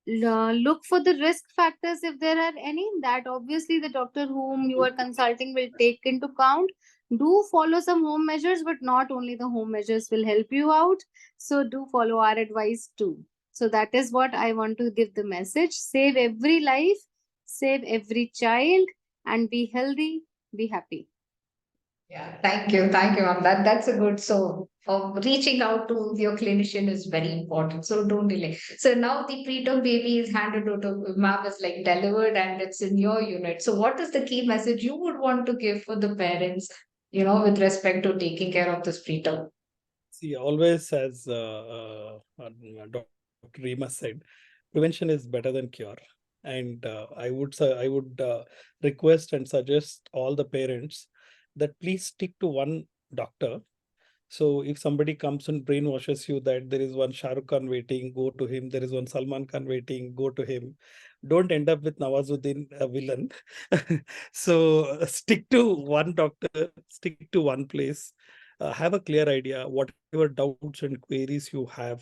Look for the risk factors if there are any, that obviously the doctor whom you are consulting will take into count. Do follow some home measures, but not only the home measures will help you out. So do follow our advice too. So that is what I want to give the message. Save every life, save every child, and be healthy, be happy.
Yeah, thank you, ma'am. That's a good. So, reaching out to your clinician is very important. So don't delay. So now the preterm baby is handed over to ma'am, is like delivered and it's in your unit. So what is the key message you would want to give for the parents, with respect to taking care of this preterm?
See, always, as Dr. Reema said, prevention is better than cure. And I would request and suggest all the parents that please stick to one doctor. So if somebody comes and brainwashes you that there is one Shah Rukh Khan waiting, go to him. There is one Salman Khan waiting, go to him. Don't end up with Nawazuddin, a villain. So stick to one doctor, stick to one place. Have a clear idea. Whatever doubts and queries you have,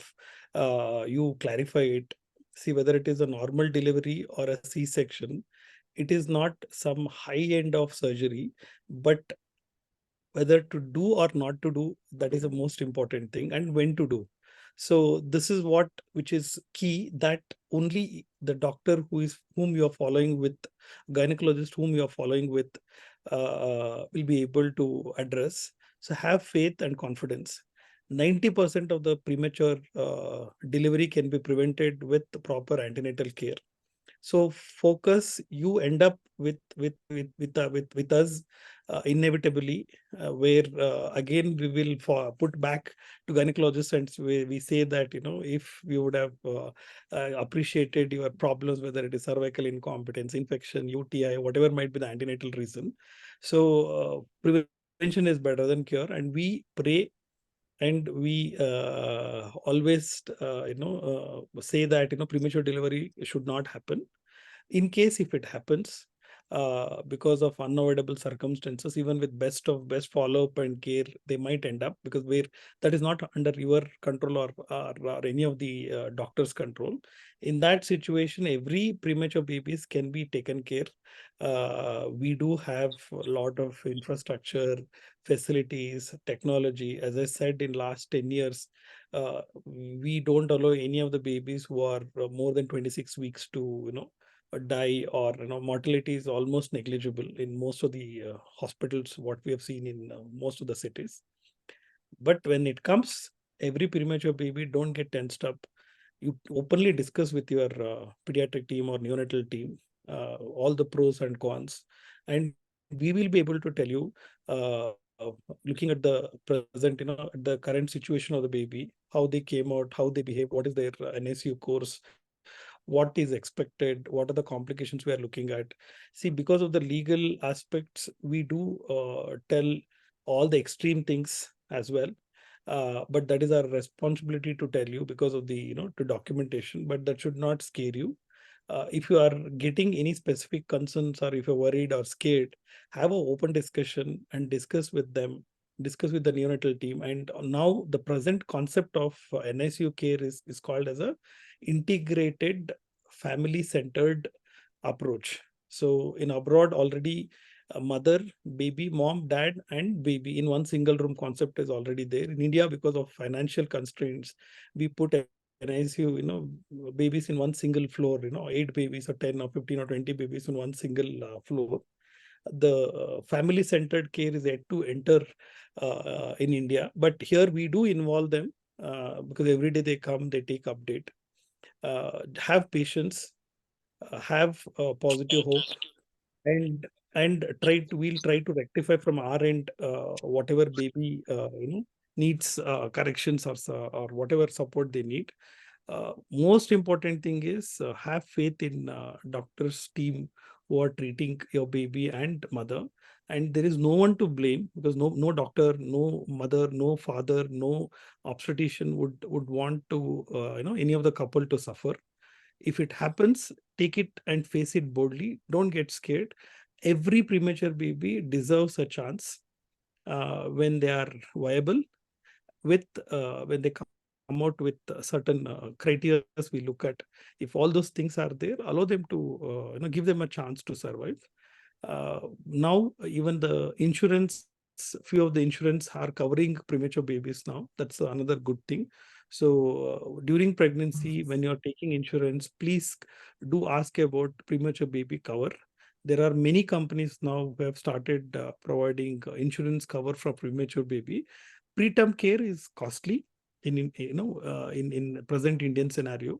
you clarify it. See whether it is a normal delivery or a C-section. It is not some high end of surgery, but whether to do or not to do, that is the most important thing, and when to do. So this is what which is key, that only the doctor whom you are following with, gynecologist whom you are following with, will be able to address. So have faith and confidence. 90% of the premature delivery can be prevented with proper antenatal care. So focus, you end up with us inevitably, where again we will put back to gynecologists, and we say that if we would have appreciated your problems, whether it is cervical incompetence, infection, UTI, whatever might be the antenatal reason. So prevention is better than cure, and we pray and we always say that premature delivery should not happen. In case if it happens, because of unavoidable circumstances, even with best follow-up and care, they might end up, because where that is not under your control, or any of the doctor's control. In that situation, every premature babies can be taken care. We do have a lot of infrastructure, facilities, technology. As I said, in last 10 years, we don't allow any of the babies who are more than 26 weeks to die, or mortality is almost negligible in most of the hospitals, what we have seen in most of the cities. But when it comes, every premature baby, don't get tensed up. You openly discuss with your pediatric team or neonatal team all the pros and cons, and we will be able to tell you, uh, looking at the present, at the current situation of the baby, how they came out, how they behave, what is their NSU course, what is expected, what are the complications we are looking at. See, because of the legal aspects, we do tell all the extreme things as well. But that is our responsibility to tell you, because of the to documentation, but that should not scare you. If you are getting any specific concerns, or if you're worried or scared, have an open discussion and discuss with them, discuss with the neonatal team. And now the present concept of NICU care is called as a integrated family centered approach. So in abroad already, mother, baby, mom, dad, and baby in one single room concept is already there. In India, because of financial constraints, we put NICU, babies in one single floor, 8 babies or 10 or 15 or 20 babies in one single floor. The family centered care is yet to enter in India, but here we do involve them, because every day they come, they take update. Have patience, have positive hope, and we'll try to rectify from our end whatever baby needs corrections, or whatever support they need. Most important thing is, have faith in doctors team who are treating your baby and mother, and there is no one to blame, because no doctor, no mother, no father, no obstetrician would want to any of the couple to suffer. If it happens, take it and face it boldly. Don't get scared. Every premature baby deserves a chance when they are viable, with when they come out with certain criteria we look at. If all those things are there, allow them to give them a chance to survive. Now even the insurance, few of the insurance are covering premature babies now. That's another good thing. So during pregnancy, when you're taking insurance, please do ask about premature baby cover. There are many companies now who have started providing insurance cover for premature baby. Preterm care is costly in present Indian scenario,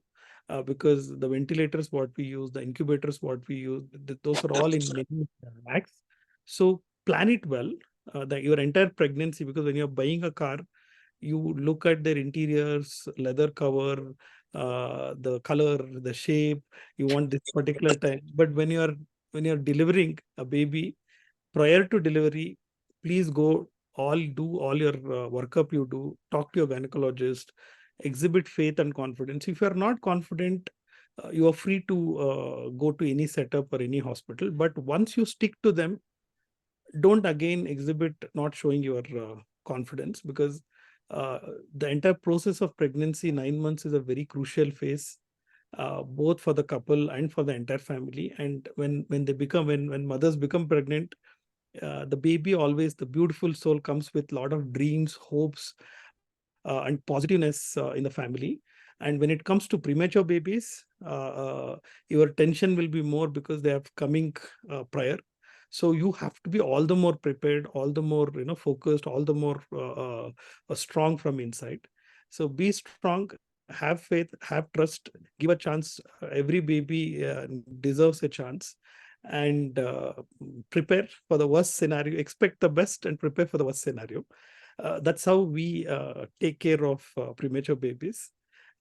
because the ventilators what we use, the incubators what we use, those are all in many lakhs. So plan it well, your entire pregnancy, because when you're buying a car, you look at their interiors, leather cover, the color, the shape. You want this particular time, but when you're delivering a baby, prior to delivery, please do all your workup. You do talk to your gynecologist, exhibit faith and confidence. If you are not confident, you are free to go to any setup or any hospital. But once you stick to them, don't again exhibit not showing your confidence, because uh, the entire process of pregnancy, 9 months, is a very crucial phase, both for the couple and for the entire family. And when mothers become pregnant, the baby, always the beautiful soul, comes with a lot of dreams, hopes, and positiveness in the family. And when it comes to premature babies, your tension will be more because they have coming prior. So you have to be all the more prepared, all the more focused, all the more strong from inside. So be strong, have faith, have trust, give a chance. Every baby deserves a chance. And prepare for the worst scenario, expect the best and prepare for the worst scenario. That's how we take care of premature babies.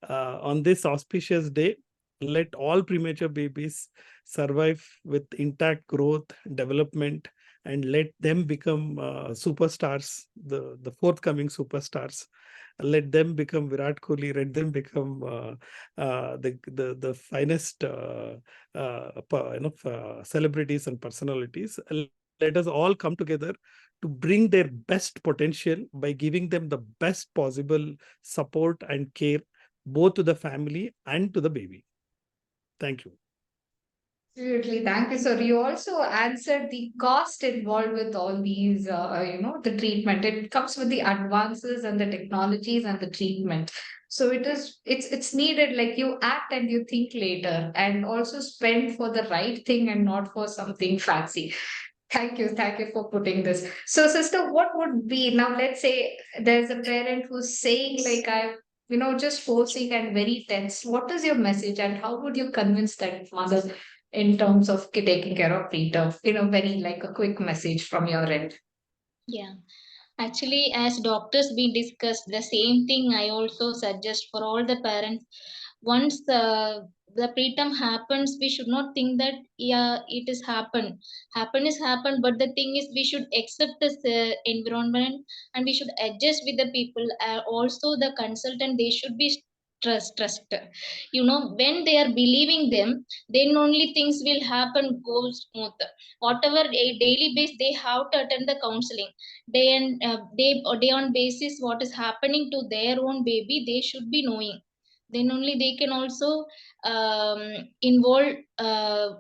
On this auspicious day, let all premature babies survive with intact growth, development, and let them become superstars, the forthcoming superstars. Let them become Virat Kohli. Let them become the finest celebrities and personalities. Let us all come together to bring their best potential by giving them the best possible support and care, both to the family and to the baby. Thank you.
Absolutely. Thank you, sir. You also answered the cost involved with all these, the treatment. It comes with the advances and the technologies and the treatment. So it's needed, like you act and you think later and also spend for the right thing and not for something fancy. Thank you. Thank you for putting this. So, sister, what would be now? Let's say there's a parent who's saying, like, just forcing and very tense. What is your message, and how would you convince that mother in terms of taking care of preterm? Very like a quick message from your end.
Yeah. Actually, as doctors we discussed the same thing, I also suggest for all the parents. Once the preterm happens, we should not think that yeah, it is happened. Happen is happened, but the thing is we should accept this environment and we should adjust with the people. Also, the consultant they should be trust. When they are believing them, then only things will happen go smooth. Whatever a daily base they have to attend the counseling day on basis what is happening to their own baby they should be knowing, then only they can also involve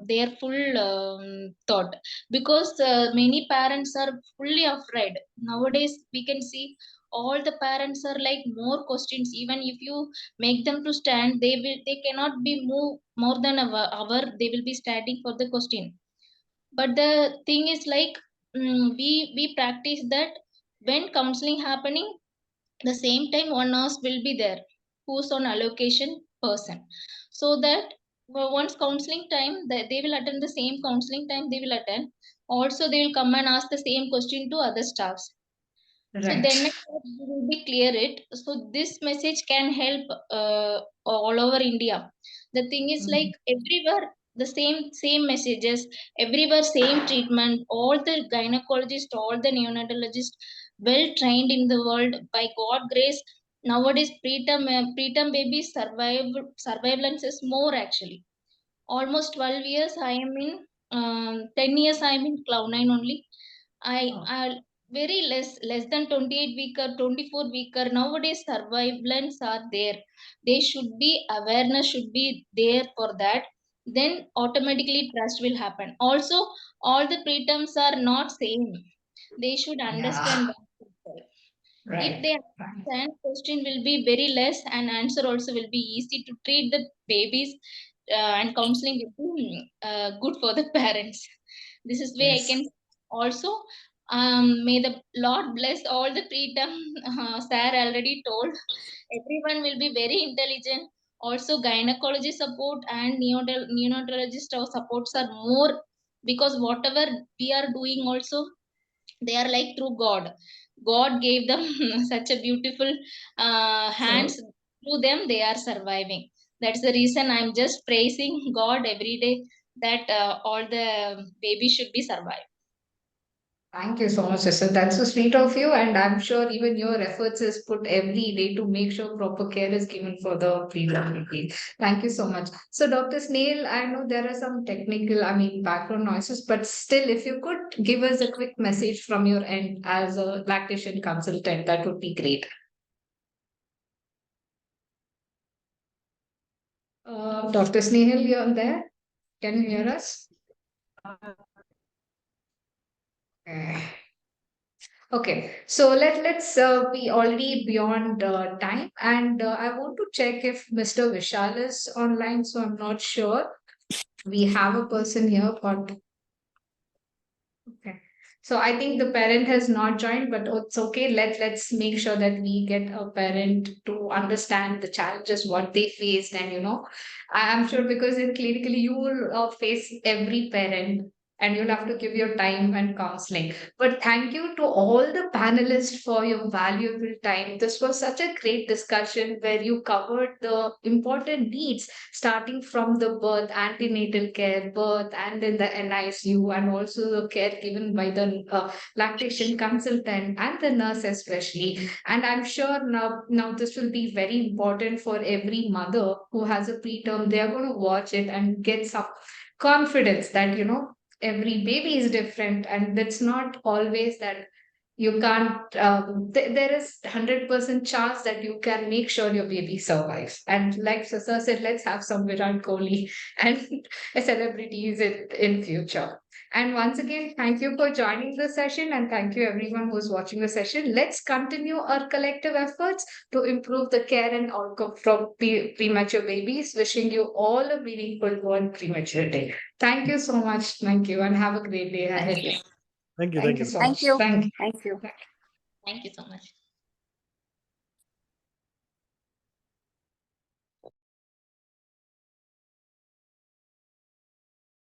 their full thought, because many parents are fully afraid nowadays. We can see all the parents are like more questions. Even if you make them to stand, they cannot be move more than an hour, they will be standing for the question. But the thing is like, we practice that when counseling happening, the same time one nurse will be there who's on allocation person, so that once counseling time they will attend the same counseling time they will attend. Also they will come and ask the same question to other staffs, so
Right.
then we will be clear it. So this message can help all over India. The thing is like
Mhm.
everywhere the same messages, everywhere same treatment. All the gynecologists, all the neonatologists, well trained in the world by God grace. Nowadays preterm baby surveillance is more actually. Almost 12 years I am in, 10 years I am in Cloud9 only.
Oh,
I very less than 28 weeker, 24 weeker nowadays surveillance are there. They should be awareness should be there for that. Then automatically trust will happen. Also, all the preterms are not same. They should understand
yeah.
that. If
Right.
they
Right.
understand, question will be very less and answer also will be easy to treat the babies, and counseling will be good for the parents. This is where I
Yes.
can also may the Lord bless all the preterm. Sir already told everyone will be very intelligent. Also, gynecology support and neonatologist supports are more, because whatever we are doing also, they are like through God gave them such a beautiful hands. Through them they are surviving. That's the reason I'm just praising God every day, that all the babies should be survived.
Thank you so much, sister. That's so sweet of you, and I'm sure even your efforts is put every day to make sure proper care is given for the preterm baby. Thank you so much. So, Dr. Snail, I know there are some technical, background noises, but still, if you could give us a quick message from your end as a lactation consultant, that would be great. Dr. Snail, you're there? Can you hear us? Okay. Okay, so let's be already beyond time, and I want to check if Mr. Vishal is online. So I'm not sure. We have a person here, but okay. So I think the parent has not joined, but it's okay. Let's make sure that we get a parent to understand the challenges what they faced, and I'm sure because in clinically you will face every parent, and you'll have to give your time and counseling. But thank you to all the panelists for your valuable time. This was such a great discussion where you covered the important needs starting from the birth, antenatal care, birth, and in the NICU, and also the care given by the lactation consultant and the nurse especially. And I'm sure now this will be very important for every mother who has a preterm. They are going to watch it and get some confidence that every baby is different, and it's not always that you can't there is 100% chance that you can make sure your baby survives. And like Sasa said, let's have some Virat Kohli and celebrities in future. And once again, thank you for joining the session, and thank you everyone who's watching the session. Let's continue our collective efforts to improve the care and outcome from premature babies. Wishing you all a meaningful one premature day. Thank you so much. Thank you, and have a great day ahead.
Thank you.
Thank
Thank
you
you.
so
Thank
much.
you.
Thank you.
Thank you.
Thank you so much.